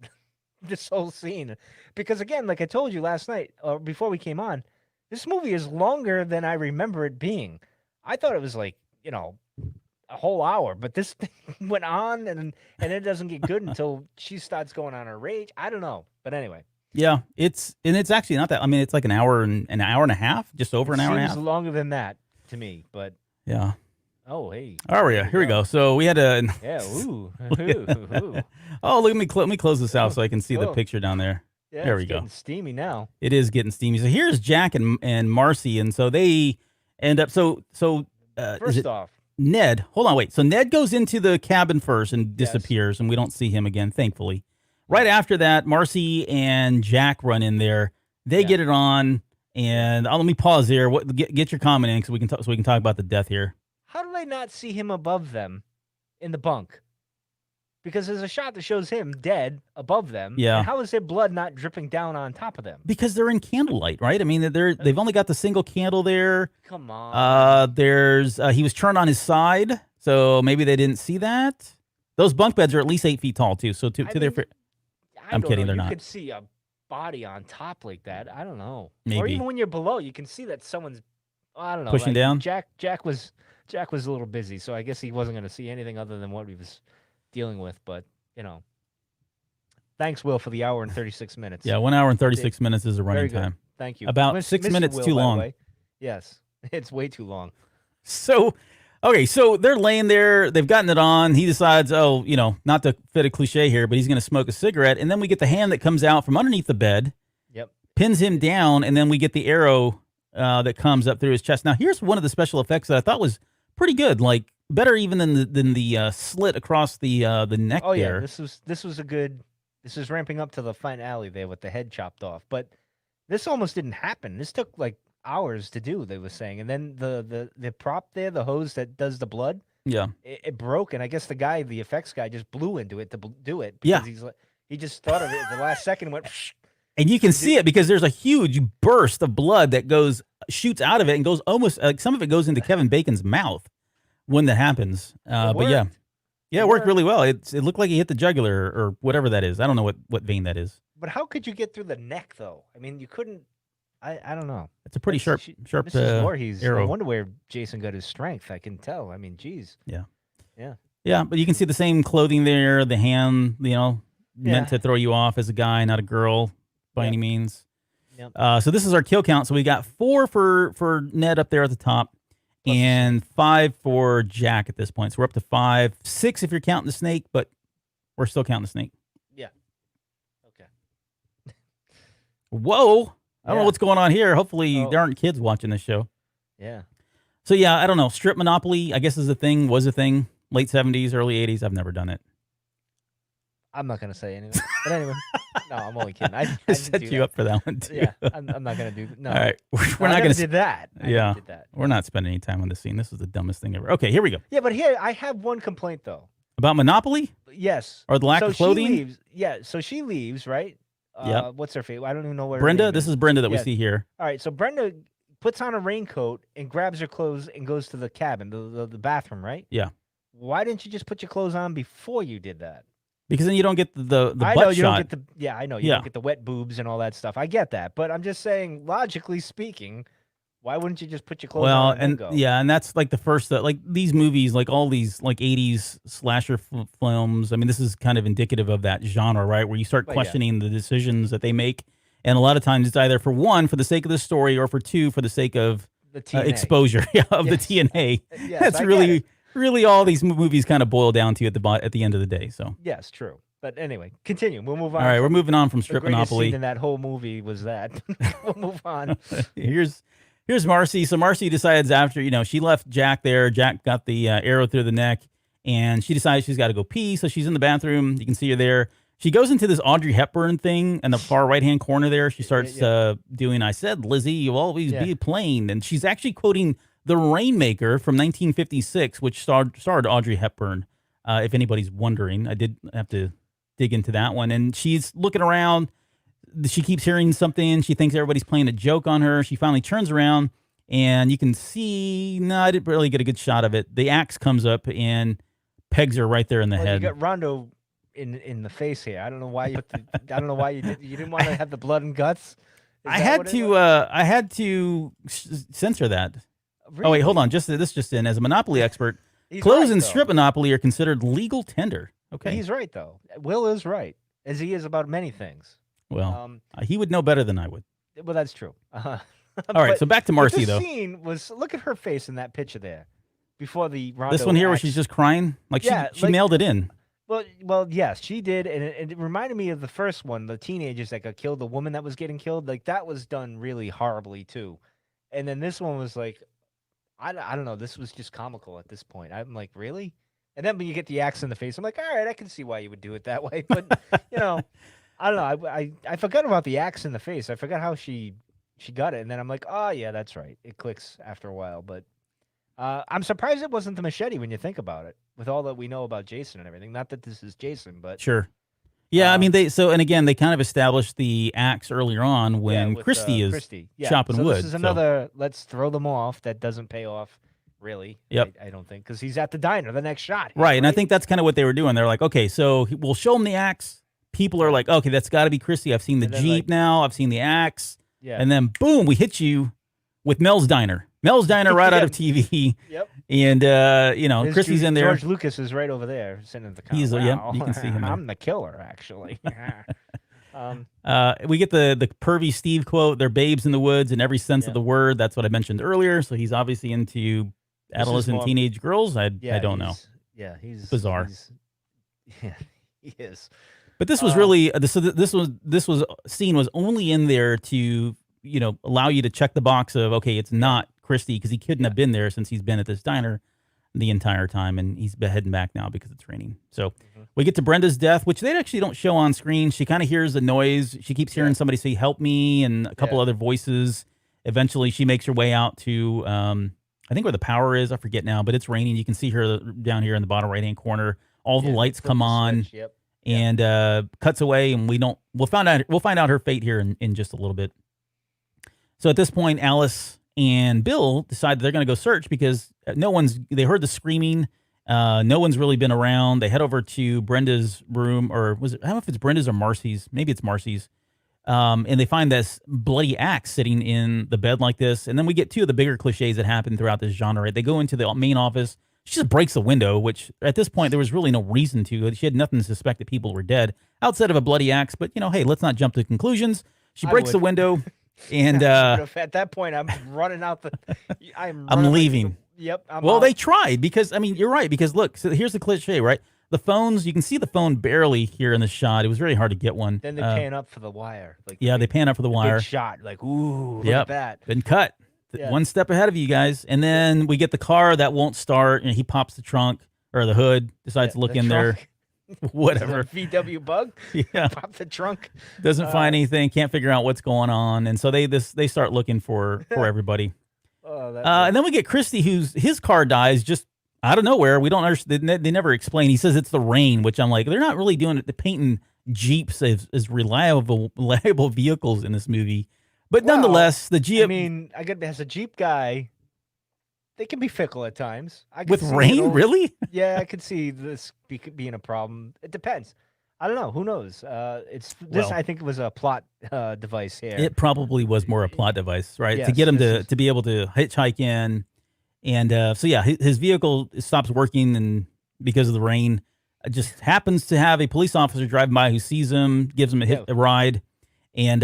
this whole scene because, again, like I told you last night or before we came on, this movie is longer than I remember it being. I thought it was like a whole hour, but this thing went on and it doesn't get good until she starts going on her rage. I don't know, but anyway, Yeah, it's actually not that. I mean, it's like an hour and a half, just over an hour and a seems half. longer than that to me. But Yeah. oh hey, All right, here we go. So we had a. yeah, ooh, ooh. Oh, let me close this out so I can see the Oh. picture down there. Yeah, There it's we go. getting steamy now. It is getting steamy. So here's Jack and Marcy, and so they end up. So is First it off, Ned? Hold on, wait. So Ned goes into the cabin first and Yes. disappears, and we don't see him again, thankfully. Right after that, Marcy and Jack run in there. They Yeah. get it on, and let me pause here. Get your comment in so we can talk about the death here. how did I not see him above them in the bunk? Because there's a shot that shows him dead above them. Yeah. And how is their blood not dripping down on top of them? Because they're in candlelight, right? I mean, they've only got the single candle there. Come on. There's he was turned on his side, so maybe they didn't see that. Those bunk beds are at least 8 feet tall too. So to I their mean, I I'm don't kidding, know. they're You not. could see a body on top like that. I don't know. Or Maybe. even when you're below, you can see that someone's. I don't know. Pushing like, down? Jack was a little busy, so I guess he wasn't going to see anything other than what he was dealing with. But thanks, Will, for the hour and 36 minutes. Yeah, 1 hour and 36 minutes is a Very running good. time. Thank you. About Miss- 6 Mr. minutes Will, too by the long. way. Yes, it's way too long. So, okay, so they're laying there. They've gotten it on. He decides, not to fit a cliche here, but he's going to smoke a cigarette. And then we get the hand that comes out from underneath the bed, Yep. pins him down, and then we get the arrow that comes up through his chest. Now, here's one of the special effects that I thought was pretty good, like better even than the slit across the neck Oh yeah, there. this was a good. This is ramping up to the finale there with the head chopped off. But this almost didn't happen. This took like hours to do. They were saying, and then the prop there, the hose that does the blood, Yeah. it broke, and I guess the effects guy just blew into it to do it. Yeah. Because he just thought of it at the last second and went. And you can see it because there's a huge burst of blood that shoots out of it and goes almost like some of it goes into Kevin Bacon's mouth when that happens. But yeah, worked. it worked really well. It looked like he hit the jugular or whatever that is. I don't know what vein that is. But how could you get through the neck though? I mean, you couldn't. I don't know. It's a pretty sharp Mrs. Voorhees. I arrow. wonder where Jason got his strength. I can tell. I mean, geez. Yeah, but you can see the same clothing there. The hand, meant Yeah. to throw you off as a guy, not a girl by Yep. any means. Yep. So this is our kill count. So we got 4 for Ned up there at the top. Plus- And 5 for Jack at this point. So we're up to 5. 6 if you're counting the snake, but we're still counting the snake. Yeah. Okay. Whoa. I don't know Yeah. what's going on here. Hopefully Oh. there aren't kids watching this show. Yeah. So yeah, I don't know. Strip Monopoly, I guess is a thing, was a thing. Late 70s, early 80s. I've never done it. I'm not gonna say anything. But anyway, no, I'm only kidding. I I didn't set do you that. up for that one too. Yeah, I'm not gonna do. No, All right, we're No, I not never gonna. did that. I Yeah, never did that. we're not spending any time on this scene. This is the dumbest thing ever. Okay, here we go. Yeah, but here I have one complaint though. About Monopoly Yes. or the lack so of clothing. She leaves. Yeah. So she leaves, right? Yep. What's her face? I don't even know what. Her Brenda. name This is Brenda that we Yeah. see here. All right. So Brenda puts on a raincoat and grabs her clothes and goes to the cabin, the bathroom, right? Yeah. Why didn't you just put your clothes on before you did that? Because then you don't get the I butt know you shot. don't get the yeah, I know you Yeah. don't get the wet boobs and all that stuff. I get that, but I'm just saying, logically speaking, why wouldn't you just put your clothes Well, on and and then go? yeah, and that's like the first like these movies, like all these like 80s slasher films. I mean, this is kind of indicative of that genre, right? Where you start Well, yeah. questioning the decisions that they make, and a lot of times it's either for one for the sake of the story, or for two for the sake of The TNA. exposure of Yes. the TNA. Yes, That's I get really it. really all these movies kind of boil down to at the end of the day. So Yes, true. But anyway, continue. We'll move on. all right, we're moving on from The Strip greatest Monopoly. scene in that whole movie was that. We'll move on. Here's Marcy. So Marcy decides after, she left Jack there. Jack got the arrow through the neck, and she decides she's got to go pee. So she's in the bathroom. You can see her there. She goes into this Audrey Hepburn thing in the far right-hand corner there. She starts doing, I said, Lizzie, you'll always be plain. And she's actually quoting The Rainmaker from 1956, which starred Audrey Hepburn, if anybody's wondering. I did have to dig into that one. And she's looking around. She keeps hearing something. She thinks everybody's playing a joke on her. She finally turns around, and you can see, no, I didn't really get a good shot of it. The axe comes up and pegs her right there in the Well, head. you got Rondo in the face here. I don't know why you I don't know why you didn't want to have the blood and guts. Is I that had what it to was? I had to censor that. Oh wait, hold Really? on. This just in. As a Monopoly expert, He's clothes right, and though. strip Monopoly are considered legal tender. Okay. He's right though. Will is right, as he is about many things. Well, he would know better than I would. Well, that's true. All right, so back to Marcy this though. scene was, look at her face in that picture there, before the Rondo This one here where axe. she's just crying, like Yeah, she like- nailed it in. Well, yes, she did, and it reminded me of the first one, the teenagers that got killed, the woman that was getting killed. Like that was done really horribly too, and then this one was like, I don't know, this was just comical at this point. I'm like, really? And then when you get the axe in the face, I'm like, all right, I can see why you would do it that way, but I don't know. I forgot about the axe in the face. I forgot how she got it, and then I'm like, oh yeah, that's right. It clicks after a while, but I'm surprised it wasn't the machete when you think about it, with all that we know about Jason and everything. Not that this is Jason, but Sure. Yeah, I mean they again they kind of established the axe earlier on when with, Christy is Christy. Yeah. chopping so wood. This is so- another let's throw them off that doesn't pay off, really. Yep. I don't think, because he's at the diner, the next shot. Right, and I think that's kind of what they were doing. They're like, okay, so we'll show them the axe. People are like, okay, that's got to be Christy. I've seen the And then, Jeep like- now. I've seen the axe. Yeah. And then boom, we hit you with Mel's Diner. Mel's Diner right out of TV. Yep. And There's Christy's in there. George Lucas is right over there, sitting in the car. He's wow. yep, you can see him there. I'm the killer, actually. We get the pervy Steve quote. They're babes in the woods in every sense of Yeah. the word. That's what I mentioned earlier. So he's obviously into adolescent more- teenage girls. I don't know. Yeah, he's Bizarre. Yeah, he is. But this was really this was scene was only in there to allow you to check the box of, okay, it's not Christy, because he couldn't have been there since he's been at this diner the entire time, and he's heading back now because it's raining. So we get to Brenda's death, which they actually don't show on screen. She kind of hears the noise. She keeps hearing somebody say "help me" and a couple other voices. Eventually, she makes her way out to I think where the power is. I forget now, but it's raining. You can see her down here in the bottom right hand corner. All the lights come on. Yep. And cuts away, and we'll find out her fate here in just a little bit. So at this point, Alice and Bill decide they're going to go search because they heard the screaming. No one's really been around. They head over to Brenda's room, or I don't know if it's Brenda's or Marcy's. Maybe it's Marcy's. And they find this bloody axe sitting in the bed like this. And then we get two of the bigger cliches that happen throughout this genre. Right? They go into the main office. She just breaks the window, which at this point there was really no reason to. She had nothing to suspect that people were dead outside of a bloody axe. But hey, let's not jump to conclusions. She breaks the window, and at that point, I'm running out I'm leaving. Yep. Well, they tried because you're right, because look, so here's the cliche, right? The phones, you can see the phone barely here in the shot. It was very hard to get one. Then they pan up for the wire. They pan up for the wire. Big shot, like, ooh, look Yep. at that. Been cut. Yeah. one step ahead of you guys. And then we get the car that won't start, and he pops the trunk or the hood, decides to look the in there, trunk. Is it a whatever. VW Bug. Yeah, Pop the trunk. doesn't find anything, can't figure out what's going on, and so they start looking for everybody. Oh, that And then we get Christy, his car dies just out of nowhere. We don't understand. They never explain. He says it's the rain, which I'm like, they're not really doing it. They're painting Jeeps as reliable vehicles in this movie. But Well, nonetheless, the Jeep I mean, as a Jeep guy, they can be fickle at times. I could with see it rain, over- really? Yeah, I could see this being a problem. It depends. I don't know. Who knows? This. Well- I think was a plot device here. It probably was more a plot device, right? to Yes, get him this is- to be able to hitchhike in. And so, yeah, his vehicle stops working and because of the rain. Just happens to have a police officer driving by who sees him, gives him a ride. And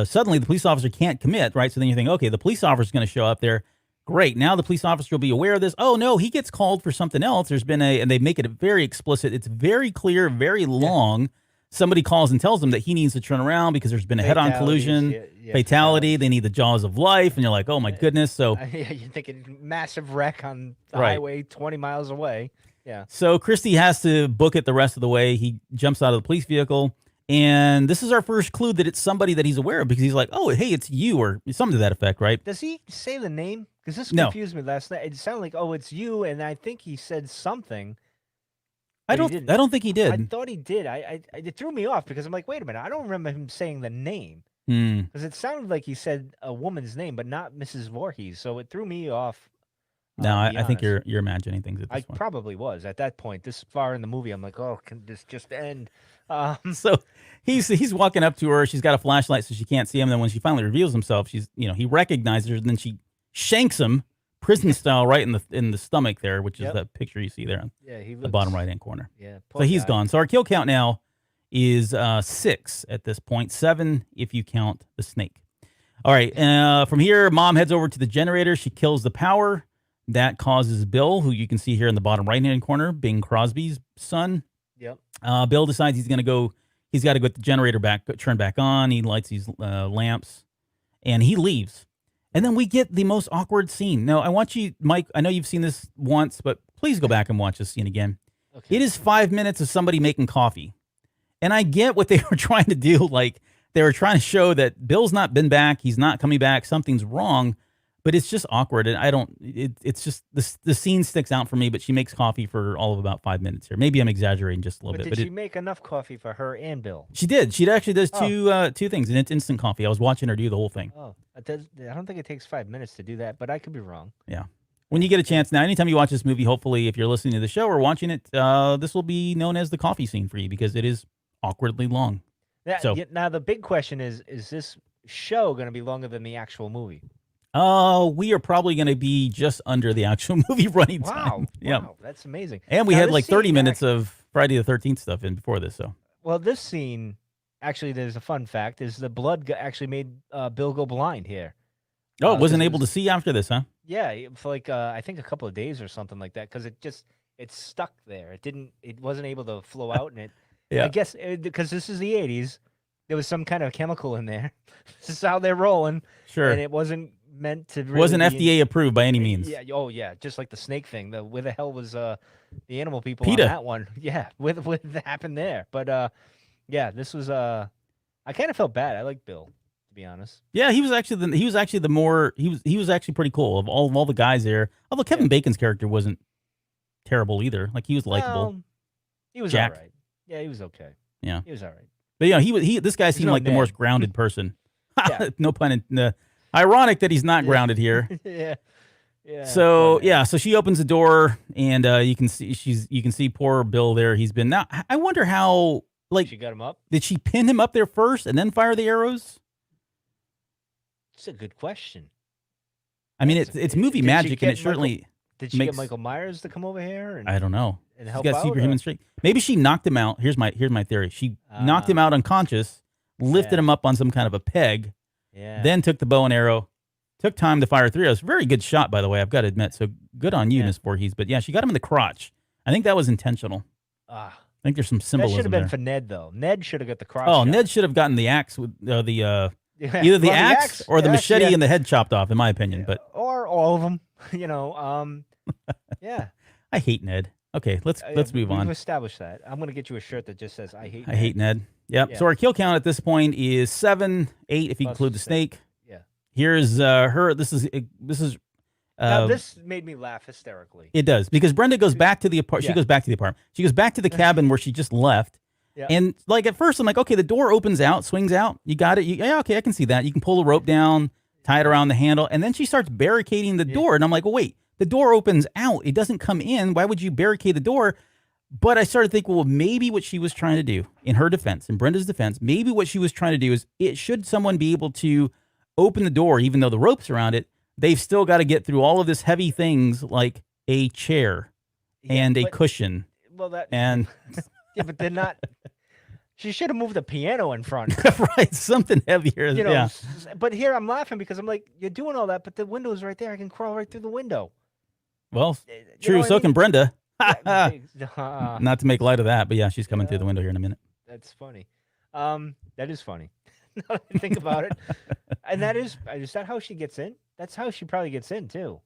suddenly the police officer can't commit, right? So then you think, okay, the police officer is going to show up there. Great. Now the police officer will be aware of this. Oh, no, he gets called for something else. There's been and they make it very explicit. It's very clear, very long. Somebody calls and tells him that he needs to turn around because there's been a head-on collision, fatality. They need the jaws of life. And you're like, oh, my goodness. So Yeah, you're thinking massive wreck on the Right. highway 20 miles away. Yeah. So Christy has to book it the rest of the way. He jumps out of the police vehicle. And this is our first clue that it's somebody that he's aware of because he's like, oh, hey, it's you or something to that effect, right? Does he say the name? Because this No. confused me last night. It sounded like, oh, it's you, and I think he said something. I But he didn't. don't think he did. I thought he did. It threw me off because I'm like, wait a minute, I don't remember him saying the name Hmm. because it sounded like he said a woman's name, but not Mrs. Voorhees. So it threw me off. No, to be I think honest. you're imagining things at I this point. probably was at that point. This far in the movie, I'm like, oh, can this just end? So he's walking up to her. She's got a flashlight, so she can't see him. Then when she finally reveals himself, he recognizes her. And then she shanks him, prison style, right in the stomach there, which is Yep. that picture you see there on Yeah, he the looks, bottom right hand corner. Yeah, So he's gone. So our kill count now is 6 at this point, 7 if you count the snake. All right. From here, Mom heads over to the generator. She kills the power. That causes Bill, who you can see here in the bottom right-hand corner, Bing Crosby's son. Yep. Bill decides he's got to go get the generator turn back on. He lights these lamps, and he leaves. And then we get the most awkward scene. Now, I want you, Mike, I know you've seen this once, but please go back and watch this scene again. Okay. It is 5 minutes of somebody making coffee. And I get what they were trying to do. Like, they were trying to show that Bill's not been back. He's not coming back. Something's wrong. But it's just awkward. And it's just, the scene sticks out for me, but she makes coffee for all of about 5 minutes here. Maybe I'm exaggerating just a little But bit. did But she make enough coffee for her and Bill? she did. She actually does Oh. two things. And it's instant coffee. I was watching her do the whole thing. Oh, I don't think it takes 5 minutes to do that, but I could be wrong. Yeah. When you get a chance now, anytime you watch this movie, hopefully if you're listening to the show or watching it, this will be known as the coffee scene for you because it is awkwardly long. So- Now the big question is this show going to be longer than the actual movie? We are probably going to be just under the actual movie running time. Wow. Yeah. Wow, that's amazing. And we Now, had this like 30 scene minutes of Friday the 13th stuff in before this. So, Well, this scene, actually, there's a fun fact, is the blood actually made Bill go blind here. wasn't 'cause it able to was- see after this, huh? Yeah, for like, I think a couple of days or something like that, because it stuck there. It wasn't able to flow out, and Yeah. I guess, because this is the 80s, there was some kind of chemical in there. This is how they're rolling. Sure. And it wasn't meant to really Wasn't be FDA approved by any means. Yeah. Oh, yeah. Just like the snake thing. Where the hell was the animal people PETA. on that one? Yeah. What happened there? But yeah, this was I kind of felt bad. I like Bill, to be honest. Yeah, he was actually he was actually pretty cool of all the guys there. Although Kevin Yeah. Bacon's character wasn't terrible either. Like he was likable. Well, he was Jack. all right. Yeah, he was okay. Yeah. He was all right. But yeah, this guy seemed no like the most Ned. grounded person. Yeah. No pun intended. Ironic that he's not Yeah. grounded here. Yeah. Yeah. So whatever. yeah, so she opens the door and you can see poor Bill there. He's been now. I wonder how like She got him up. did she pin him up there first and then fire the arrows? It's a good question. I mean, That's- it's movie did she magic and get it certainly. Did she Makes- get Michael Myers to come over here and, I don't know. and She's help got out? secret or- human strength. Maybe she knocked him out. Here's my theory. She knocked him out unconscious, lifted Yeah. him up on some kind of a peg, Yeah. then took the bow and arrow. Took time to fire 3 arrows. Very good shot, by the way. I've got to admit. So good on you, Yeah. Miss Voorhees. But yeah, she got him in the crotch. I think that was intentional. Ah, I think there's some that should symbolism have been there. for Ned though. Ned should have got the cross. Oh, shot. Ned should have gotten the axe with the Yeah, Either the well, axe or the machete yeah. and the head chopped off, in my opinion. But or all of them. Yeah. I hate Ned. Okay, let's move We've on. established that. I'm gonna get you a shirt that just says "I hate." I hate Ned. Yep. Yeah. So our kill count at this point is 7, 8 if you Plus include the six. snake. Yeah. Here's her. This is Now this made me laugh hysterically. it does because Brenda goes back to the apartment. She Yeah. goes back to the apartment. She goes back to the cabin where she just left. Yeah. And like at first, I'm like, okay, the door opens out, swings out. You got it. Yeah, okay, I can see that. You can pull the rope down, tie it around the handle, and then she starts barricading the door. And I'm like, well, wait, the door opens out. It doesn't come in. Why would you barricade the door? But I started thinking, well, maybe what she was trying to do, in her defense, in Brenda's defense, maybe what she was trying to do is, should someone be able to open the door, even though the rope's around it, they've still got to get through all of this heavy things like a chair and a cushion. Well, that And yeah, but they're not. She should have moved the piano in front. right, something heavier. You know, Yeah. But here I'm laughing because I'm like, you're doing all that, but the window's right there. I can crawl right through the window. Well, You know true. what I So mean? can Brenda. Yeah, Not to make light of that, but yeah, she's coming through the window here in a minute. that's funny. That is funny. Now that I think about it, and is that how she gets in? That's how she probably gets in too.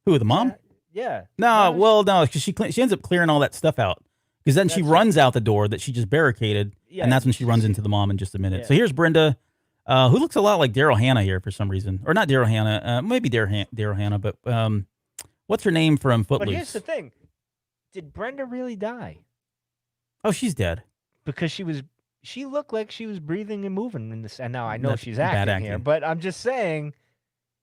Who, the mom? Yeah. No, well, no, because she ends up clearing all that stuff out. Because then she That's runs out the door that she just barricaded, Yeah, and that's when she runs into the mom in just a minute. Yeah. So here's Brenda, who looks a lot like Daryl Hannah here for some reason, or not Daryl Hannah, maybe Daryl Hannah, but what's her name from Footloose? But here's the thing: did Brenda really die? Oh, she's dead. Because she looked like she was breathing and moving in this. And now I know That's she's bad acting here, acting. but I'm just saying,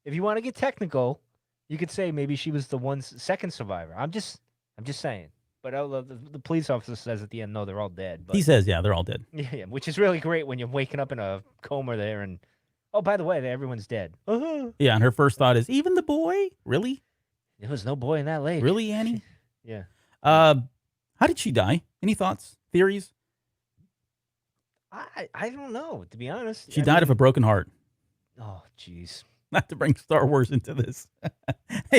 if you want to get technical, you could say maybe she was the second survivor. I'm just saying. But the police officer says at the end, no, they're all dead. But, He says, yeah, they're all dead. yeah, which is really great when you're waking up in a coma there, and oh, by the way, everyone's dead. Yeah, and her first thought is, even the boy? Really? There was no boy in that lake. Really, Annie? Yeah. How did she die? Any thoughts? Theories? I don't know, to be honest. She died of a broken heart. Oh, jeez. Not to bring Star Wars into this.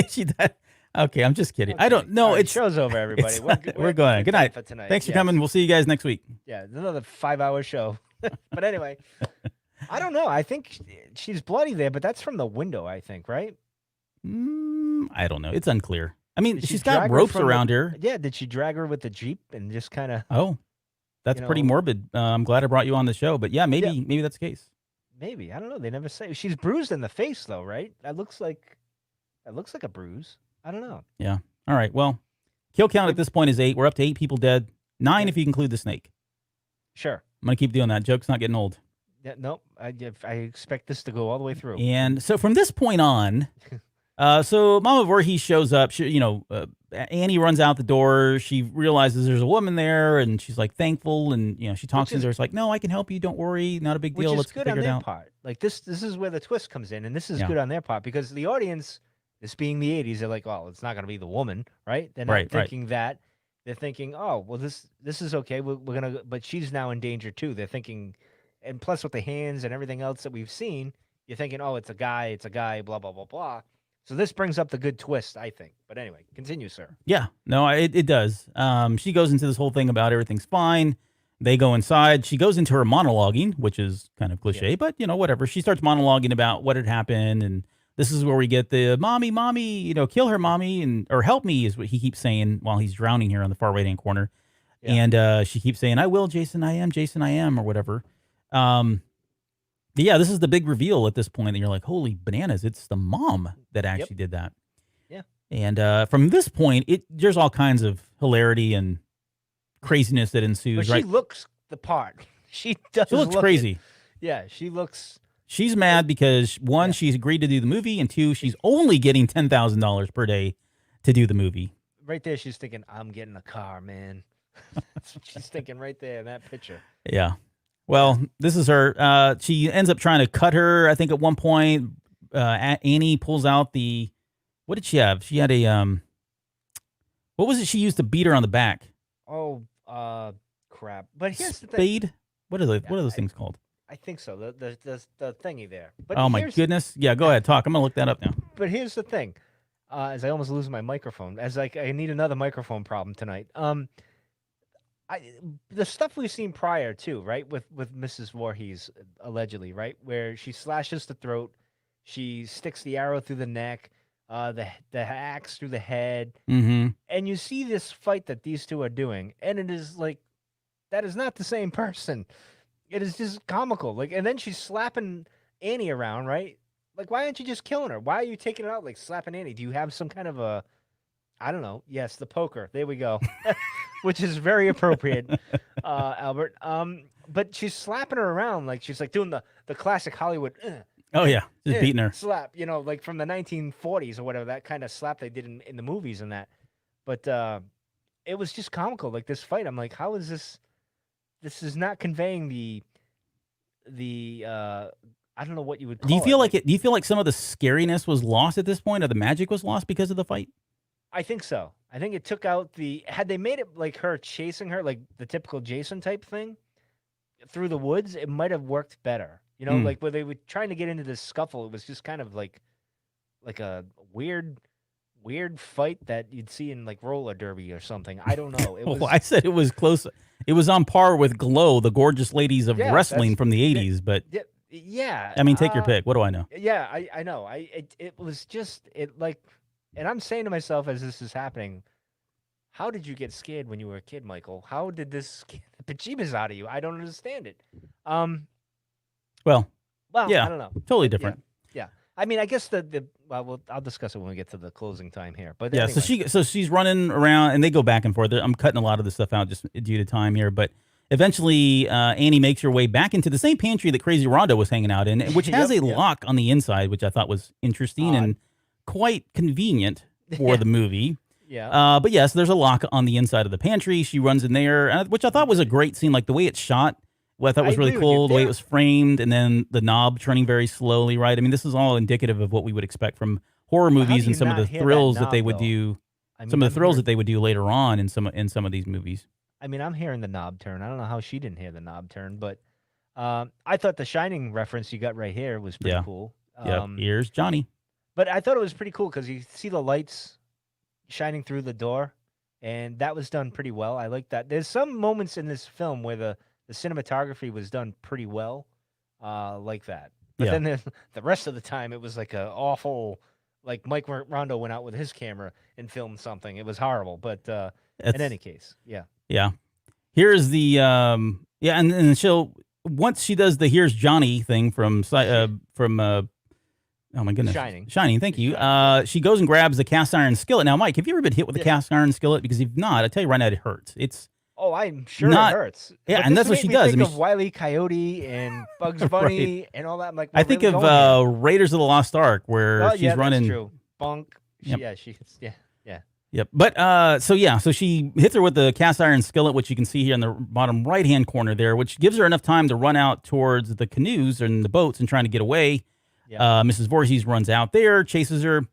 She died. Okay, I'm just kidding. I don't know. All right, It's show's over, everybody. we're going. Good night. For tonight. Thanks for Yes. coming. We'll see you guys next week. Yeah, it's another 5-hour show. But anyway, I don't know. I think she's bloody there, but that's from the window, I think, right? I don't know. It's unclear. I mean, Did she she's got drag her ropes from the- around her. Yeah, did she drag her with the Jeep and just kind of Oh, that's You pretty know- morbid. I'm glad I brought you on the show. But yeah, maybe that's the case. maybe? I don't know. They never say. She's bruised in the face though, right? That looks like a bruise. I don't know. All right. Well, kill count at this point is 8. We're up to 8 people dead. 9 if you include the snake. Sure. I'm going to keep doing that. Joke's not getting old. Yeah, nope. I expect this to go all the way through. And so from this point on, so Mama Voorhees shows up. Annie runs out the door. She realizes there's a woman there, and she's like thankful, and she talks to her. It's like, no, I can help you. Don't worry, not a big Which deal. is Let's good on figure it their out. part. Like this is where the twist comes in, and this is Yeah. good on their part because the audience, this being the '80s, they're like, "Oh, it's not going to be the woman, right?" They're not Right, right. thinking that. They're thinking, "Oh, well, this is okay. We're gonna," but she's now in danger too. They're thinking, and plus with the hands and everything else that we've seen, you're thinking, "Oh, it's a guy, blah blah blah blah." So this brings up the good twist, I think. But anyway, continue, sir. Yeah, no, it does. She goes into this whole thing about everything's fine. They go inside. She goes into her monologuing, which is kind of cliche, but whatever. She starts monologuing about what had happened, and this is where we get the mommy, kill her, mommy, or help me is what he keeps saying while he's drowning here on the far right hand corner. Yeah. And she keeps saying, "I will, Jason, I am," or whatever. Yeah, this is the big reveal at this point that you're like, holy bananas, it's the mom that actually did that. Yeah. And from this point, there's all kinds of hilarity and craziness that ensues, But right? she looks the part. She does. She looks look it. crazy. Yeah, she looks. She's mad because, one, she's agreed to do the movie, and two, she's only getting $10,000 per day to do the movie. Right there, she's thinking, "I'm getting a car, man." That's what she's thinking right there in that picture. Yeah. Well, this is her. She ends up trying to cut her. I think at one point, Annie pulls out the. What did she have? She had a. What was it she used to beat her on the back? Oh, crap! But here's the thing. Spade? What are those things called? I think so. The thingy there. But Oh my goodness! Yeah, go ahead. Talk. I'm gonna look that up now. But here's the thing. As I almost lose my microphone, I need another microphone problem tonight. The stuff we've seen prior too, right? With Mrs. Voorhees allegedly, right, where she slashes the throat, she sticks the arrow through the neck, the axe through the head, Mm-hmm. and you see this fight that these two are doing, and it is like that is not the same person. It is just comical. Like, and then she's slapping Annie around, right? Like, why aren't you just killing her? Why are you taking it out like slapping Annie? Do you have some kind of a I don't know. Yes, the poker. There we go. Which is very appropriate, Albert. But she's slapping her around like she's like doing the classic Hollywood Oh yeah, just beating her. slap, like from the 1940s or whatever, that kind of slap they did in the movies and that. But it was just comical. Like this fight, I'm like, how is this? This is not conveying the I don't know what you would call Do you feel it. like it? Do you feel like some of the scariness was lost at this point, or the magic was lost because of the fight? I think so. I think it took out had they made it like her chasing her, like the typical Jason type thing through the woods, it might have worked better. Mm. Like where they were trying to get into this scuffle, it was just kind of like a weird fight that you'd see in like roller derby or something. I don't know. It Well, was I said it was close. It was on par with Glow, the gorgeous ladies of yeah, wrestling that's from the yeah, '80s. But yeah. I mean, take your pick. What do I know? Yeah, I know. It was just it like, and I'm saying to myself as this is happening, how did you get scared when you were a kid, Michael? How did this scare the bejeebus out of you? I don't understand it. Um, Well, well, yeah, I don't know. totally Yeah, different. yeah. I mean, I guess I'll discuss it when we get to the closing time here. But Yeah, anyway, so she's running around, and they go back and forth. I'm cutting a lot of the stuff out just due to time here, but eventually Annie makes her way back into the same pantry that Crazy Rondo was hanging out in, which has yep, a yep. lock on the inside, which I thought was interesting Odd. and quite convenient for Yeah, the movie. yeah. But yes, there's a lock on the inside of the pantry. She runs in there, which I thought was a great scene, like the way it's shot. What I thought I was really agree with you. cool, the way it Yeah. was framed, and then the knob turning very slowly. Right? I mean, this is all indicative of what we would expect from horror Well, how do movies and you some of not the hear that thrills that they knob would though? do. I Some mean, of the I'm thrills hearing. that they would do later on in some of these movies. I mean, I'm hearing the knob turn. I don't know how she didn't hear the knob turn, but I thought the Shining reference you got right here was pretty Yeah. cool. Yep. Here's Johnny. But I thought it was pretty cool because you see the lights shining through the door, and that was done pretty well. I like that. There's some moments in this film where the cinematography was done pretty well, like that. But Yeah. then the rest of the time, it was like a awful, like Mike Rondo went out with his camera and filmed something. It was horrible. But in It's any case, yeah. yeah. Here's the yeah, and she'll once she does the here's Johnny thing from oh my goodness. Shining. Shining, thank you. Shining. She goes and grabs the cast iron skillet. Now, Mike, have you ever been hit with a Yeah. cast iron skillet? Because if not, I tell you right now, it hurts. It's Oh, I'm sure not it hurts. yeah, But and this that's what made she me does. I think mean, of Wile E. Coyote and Bugs Right. Bunny and all that. I'm like, I we're think really of going here. Raiders of the Lost Ark where Oh, she's yeah, running. that's true. Bonk. Yep. Yeah. Yep. But so she hits her with the cast iron skillet, which you can see here in the bottom right hand corner there, which gives her enough time to run out towards the canoes and the boats and trying to get away. Yeah. Mrs. Voorhees runs out there, chases her.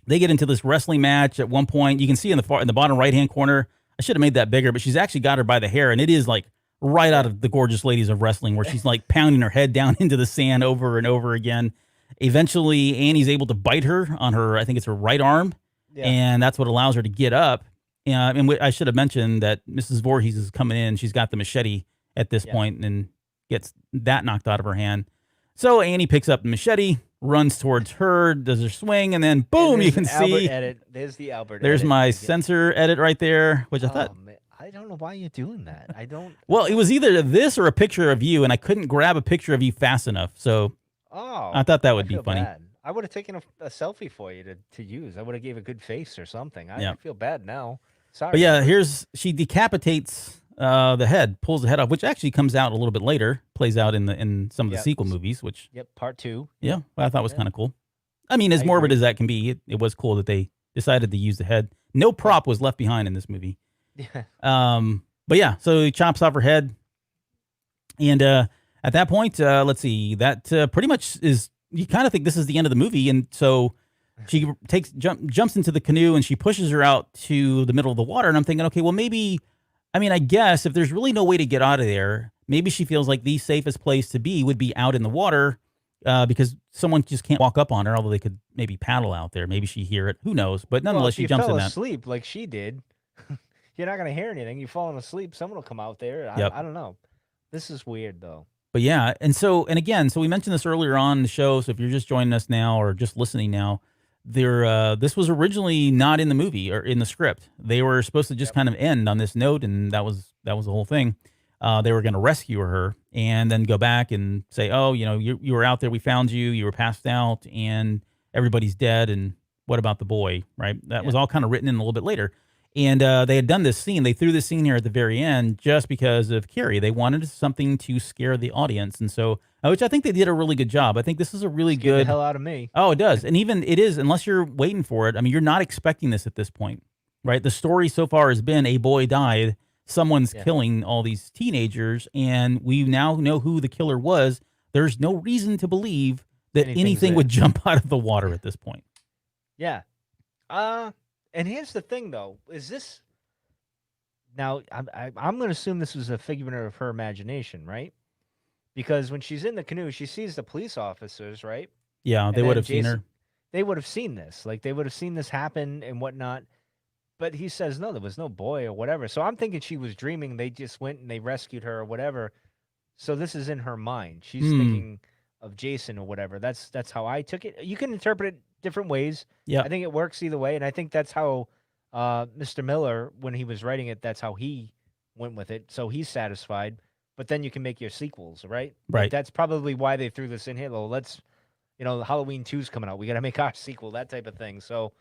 They get into this wrestling match at one point. You can see in the bottom right hand corner. I should have made that bigger, but she's actually got her by the hair, and it is like right out of the gorgeous ladies of wrestling, where she's like pounding her head down into the sand over and over again. Eventually, Annie's able to bite her on her, I think it's her right arm, Yeah. and that's what allows her to get up. And I should have mentioned that Mrs. Voorhees is coming in. She's got the machete at this point and gets that knocked out of her hand. So Annie picks up the machete, runs towards her, does her swing, and then boom, And you there's can an Albert see edit. There's the Albert there's edit my again. censor edit right there, which I thought, Oh, man. I don't know why you're doing that. I don't. well, it was either this or a picture of you, and I couldn't grab a picture of you fast enough. So Oh. I thought that would be feel funny. bad. I would have taken a selfie for you to use. I would have gave a good face or something. I Yeah. feel bad now. Sorry. But yeah, Albert. she decapitates the head, pulls the head off, which actually comes out a little bit later, plays out in some of the Yep. sequel movies, which Yep. Part 2. yeah, I thought was Yeah. kind of cool. I mean, as I morbid agree. as that can be, it was cool that they decided to use the head. No prop was left behind in this movie. Yeah. But yeah, so he chops off her head, and at that point, let's see, that pretty much is. You kind of think this is the end of the movie, and so she jumps into the canoe and she pushes her out to the middle of the water. And I'm thinking, okay, well maybe, I mean, I guess if there's really no way to get out of there, maybe she feels like the safest place to be would be out in the water, because someone just can't walk up on her. Although they could maybe paddle out there, maybe she hear it. Who knows? But Well, nonetheless, if she you jumps fell in that. asleep like she did, you're not gonna hear anything. You're falling asleep. Someone will come out there. Yep. I don't know. This is weird though. But yeah, and again, so we mentioned this earlier on in the show. So if you're just joining us now or just listening now, this was originally not in the movie or in the script. They were supposed to just Yep. kind of end on this note, and that was the whole thing. They were going to rescue her and then go back and say, "Oh, you were out there. We found you. You were passed out, and everybody's dead. And what about the boy?" Right? That was Yeah. all kind of written in a little bit later. And they had done this scene. They threw this scene here at the very end just because of Carrie. They wanted something to scare the audience, and so which I think they did a really good job. I think this is a really Scared the good. hell out of me. Oh, it does, and even it is unless you're waiting for it. I mean, you're not expecting this at this point, right? The story so far has been a boy died, someone's Yeah. killing all these teenagers, and we now know who the killer was. There's no reason to believe that Anything's anything there. would jump out of the water at this point. Yeah. And here's the thing though: is this now? I'm going to assume this was a figment of her imagination, right? Because when she's in the canoe, she sees the police officers, right? Yeah, they And would then have seen her. Jason, they would have seen this, like they would have seen this happen and whatnot. But he says no, there was no boy or whatever. So I'm thinking she was dreaming. They just went and they rescued her or whatever. So this is in her mind. She's Hmm. thinking of Jason or whatever. That's how I took it. You can interpret it different ways. Yeah, I think it works either way, and I think that's how Mr. Miller, when he was writing it, that's how he went with it. So he's satisfied. But then you can make your sequels, right? Like right. that's probably why they threw this in here. Well, let's, Halloween 2's coming out. We got to make our sequel, that type of thing. So,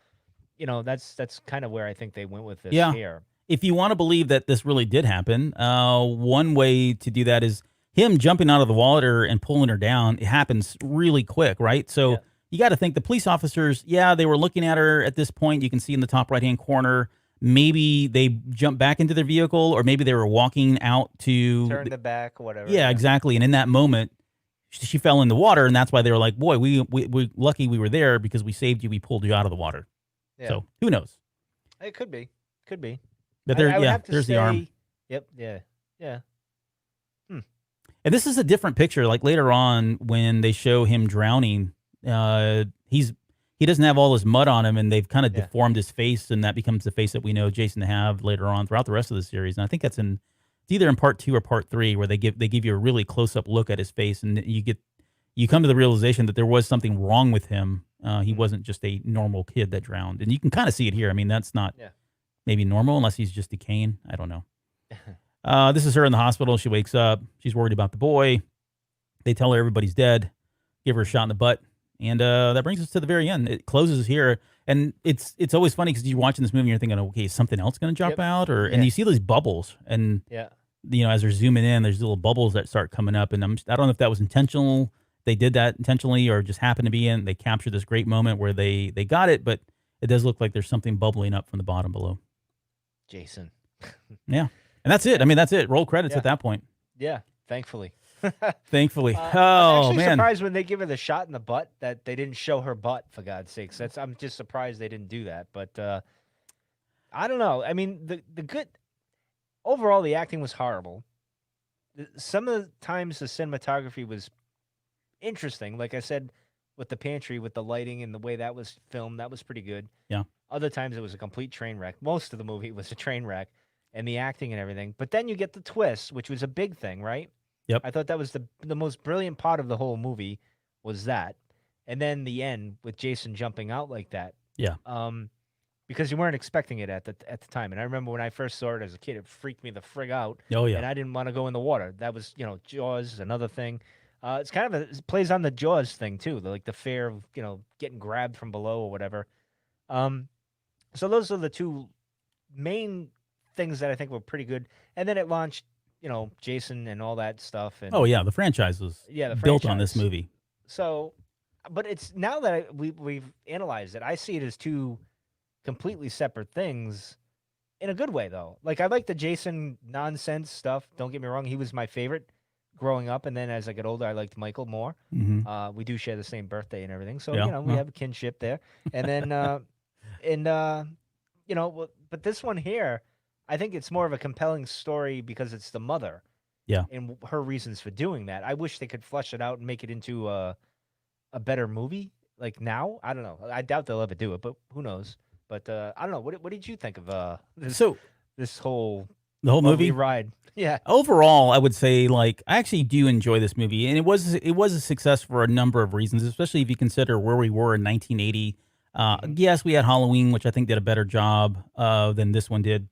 that's kind of where I think they went with this Yeah. here. If you want to believe that this really did happen, one way to do that is him jumping out of the water and pulling her down. It happens really quick, right? So Yeah. you got to think the police officers, yeah, they were looking at her at this point. You can see in the top right hand corner. Maybe they jumped back into their vehicle, or maybe they were walking out to. Turn the back or whatever. Yeah, exactly. And in that moment, she fell in the water, and that's why they were like, "Boy, we lucky we were there because we saved you. We pulled you out of the water." Yeah. So who knows? It could be. Could be. But there, I would yeah, have to there's the arm. say- Yep. Yeah. Yeah. And this is a different picture. Like later on, when they show him drowning, he doesn't have all this mud on him, and they've kind of Yeah. deformed his face, and that becomes the face that we know Jason to have later on throughout the rest of the series. And I think it's either in part 2 or part 3 where they give you a really close up look at his face, and you come to the realization that there was something wrong with him. He wasn't just a normal kid that drowned, and you can kind of see it here. I mean, that's not Yeah. maybe normal unless he's just decaying. I don't know. This is her in the hospital. She wakes up. She's worried about the boy. They tell her everybody's dead. Give her a shot in the butt. And that brings us to the very end. It closes here. And it's always funny because you're watching this movie and you're thinking, okay, is something else going to jump Yep. out? And Yeah. you see these bubbles. And, Yeah. as they're zooming in, there's little bubbles that start coming up. And I don't know if that was intentional. They did that intentionally or just happened to be in. They captured this great moment where they got it. But it does look like there's something bubbling up from the bottom below. Jason. Yeah. And that's it. I mean, that's it. Roll credits Yeah. at that point. Yeah. Thankfully. Thankfully. I'm Oh, actually man. surprised when they give her the shot in the butt that they didn't show her butt, for God's sakes. I'm just surprised they didn't do that. But I don't know. I mean, the good overall, the acting was horrible. Some of the times the cinematography was interesting. Like I said, with the pantry, with the lighting and the way that was filmed, that was pretty good. Yeah. Other times it was a complete train wreck. Most of the movie was a train wreck, and the acting and everything. But then you get the twist, which was a big thing, right? Yep. I thought that was the most brilliant part of the whole movie was that, and then the end with Jason jumping out like that. Yeah. Because you weren't expecting it at the time. And I remember when I first saw it as a kid, it freaked me the frig out. Oh, yeah. And I didn't want to go in the water. That was, Jaws, another thing. It's kind of it plays on the Jaws thing too, the fear of getting grabbed from below or whatever. So those are the two main things that I think were pretty good. And then it launched, Jason and all that stuff. And Oh, yeah. The franchise was the built on this franchise. movie. So, but it's now that we've analyzed it, I see it as two completely separate things. In a good way, though. Like I like the Jason nonsense stuff. Don't get me wrong; he was my favorite growing up, and then as I get older, I liked Michael more. Hmm. We do share the same birthday and everything, so Yeah, we well. have a kinship there. And then, but this one here, I think it's more of a compelling story because it's the mother, Yeah. and her reasons for doing that. I wish they could flesh it out and make it into a better movie. Like now, I don't know. I doubt they'll ever do it, but who knows? But I don't know. What did you think of this? So this whole The whole lovely movie. ride. Yeah. Overall, I would say like I actually do enjoy this movie, and it was a success for a number of reasons, especially if you consider where we were in 1980. Mhm. Yes, we had Halloween, which I think did a better job than this one did,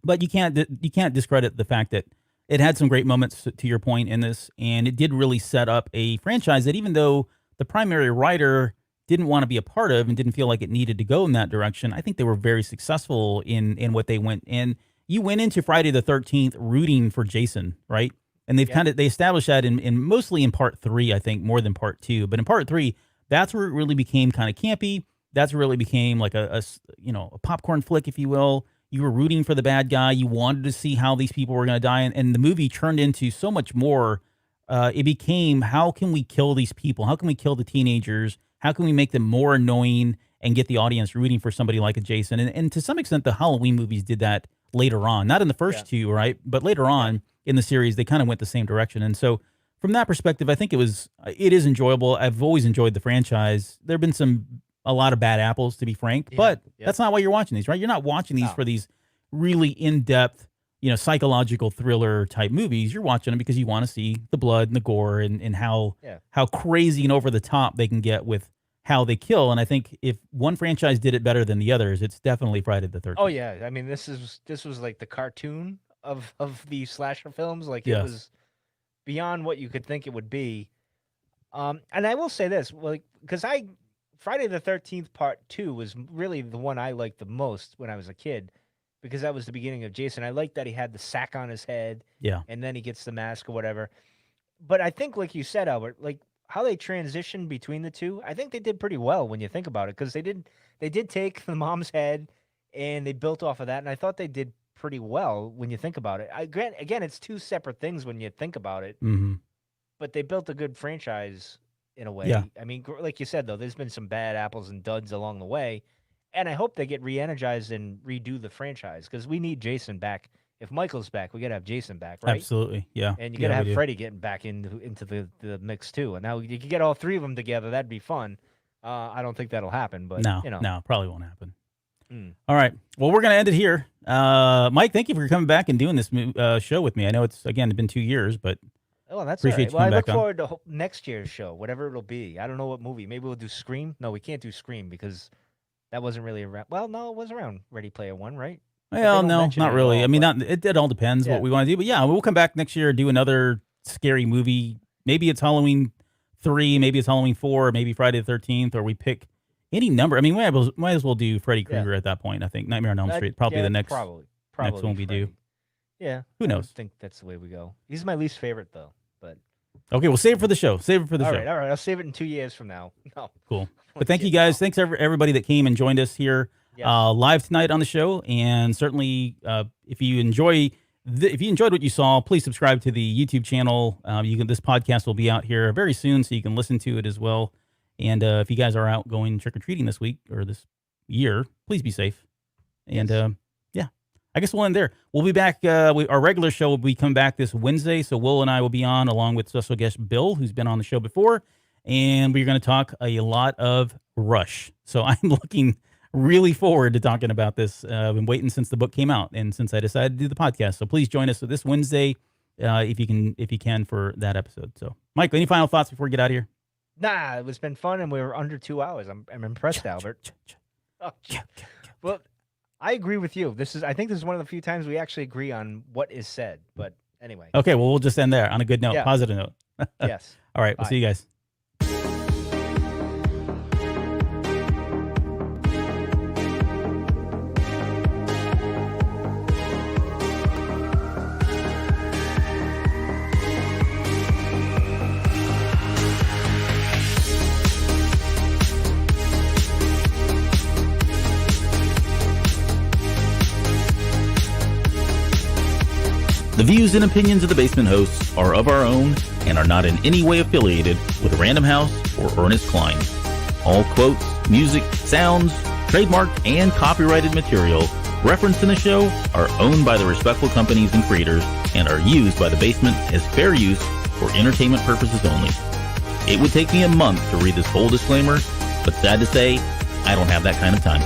but you can't discredit the fact that it had some great moments to your point in this, and it did really set up a franchise that even though the primary writer didn't want to be a part of and didn't feel like it needed to go in that direction, I think they were very successful in what they went in. You went into Friday the 13th rooting for Jason, right? And they've Yeah. they established that in mostly in part 3, I think, more than part 2. But in part 3, that's where it really became kind of campy. That's where it really became like a popcorn flick, if you will. You were rooting for the bad guy. You wanted to see how these people were going to die, and the movie turned into so much more. It became, how can we kill these people? How can we kill the teenagers? How can we make them more annoying and get the audience rooting for somebody like a Jason? And to some extent, the Halloween movies did that later on, not in the first two, right? But later on in the series, they kind of went the same direction. And so from that perspective, I think it is enjoyable. I've always enjoyed the franchise. There have been a lot of bad apples, to be frank, but that's not why you're watching these, right? You're not watching these for these really in-depth, psychological thriller type movies. You're watching them because you want to see the blood and the gore and how crazy and over the top they can get with how they kill. And I think if one franchise did it better than the others, it's definitely Friday the 13th. Oh yeah, I mean this was like the cartoon of the slasher films. Like it was beyond what you could think it would be. And I will say this, like, because Friday the 13th Part 2 was really the one I liked the most when I was a kid, because that was the beginning of Jason. I liked that he had the sack on his head, and then he gets the mask or whatever. But I think, like you said, Albert, like how they transitioned between the two, I think they did pretty well when you think about it, because they did take the mom's head and they built off of that, and I thought they did pretty well when you think about it. Again, it's two separate things when you think about it, but they built a good franchise in a way. Yeah. I mean, like you said, though, there's been some bad apples and duds along the way, and I hope they get re-energized and redo the franchise, because we need Jason back. If Michael's back, we got to have Jason back, right? Absolutely, yeah. And you got to have Freddy getting back into the mix, too. And now you could get all three of them together. That'd be fun. I don't think that'll happen, but, No, probably won't happen. All right. Well, we're going to end it here. Mike, thank you for coming back and doing this show with me. I know it's, again, been 2 years, but oh, that's appreciate all right. Well, I look on. forward to next year's show, whatever it'll be. I don't know what movie. Maybe we'll do Scream. No, we can't do Scream because that wasn't really around. Well, no, it was around Ready Player One, right? Well, no, not really. I mean, it all depends what we want to do. But yeah, we'll come back next year and do another scary movie. Maybe it's Halloween 3, maybe it's Halloween 4, maybe Friday the 13th, or we might as well do Freddy Krueger at that point. I think Nightmare on Elm Street, probably the next probably next one we do. Yeah. Who knows? I think that's the way we go. He's my least favorite, though. But okay, we'll save it for the show. Save it for the show. All right. I'll save it in 2 years from now. No. Cool. But thank you guys. Thanks everybody that came and joined us here live tonight on the show. And certainly, if you enjoyed what you saw, please subscribe to the YouTube channel. This podcast will be out here very soon, so you can listen to it as well. And if you guys are out going trick or treating this week or this year, please be safe. And I guess we'll end there. We'll be back. Our regular show will be coming back this Wednesday. So Will and I will be on along with special guest Bill, who's been on the show before. And we're going to talk a lot of Rush. So I'm looking really forward to talking about this. I've been waiting since the book came out and since I decided to do the podcast. So please join us this Wednesday if you can for that episode. So Mike, any final thoughts before we get out of here? Nah, it's been fun, and we were under 2 hours. I'm impressed, Albert. Well, I agree with you. I think this is one of the few times we actually agree on what is said. But anyway. Okay, well, we'll just end there on a good note, positive note. Yes. All right, we'll see you guys. The views and opinions of the Basement hosts are of our own and are not in any way affiliated with Random House or Ernest Klein. All quotes, music, sounds, trademarked, and copyrighted material referenced in the show are owned by the respectful companies and creators and are used by the Basement as fair use for entertainment purposes only. It would take me a month to read this whole disclaimer, but sad to say, I don't have that kind of time.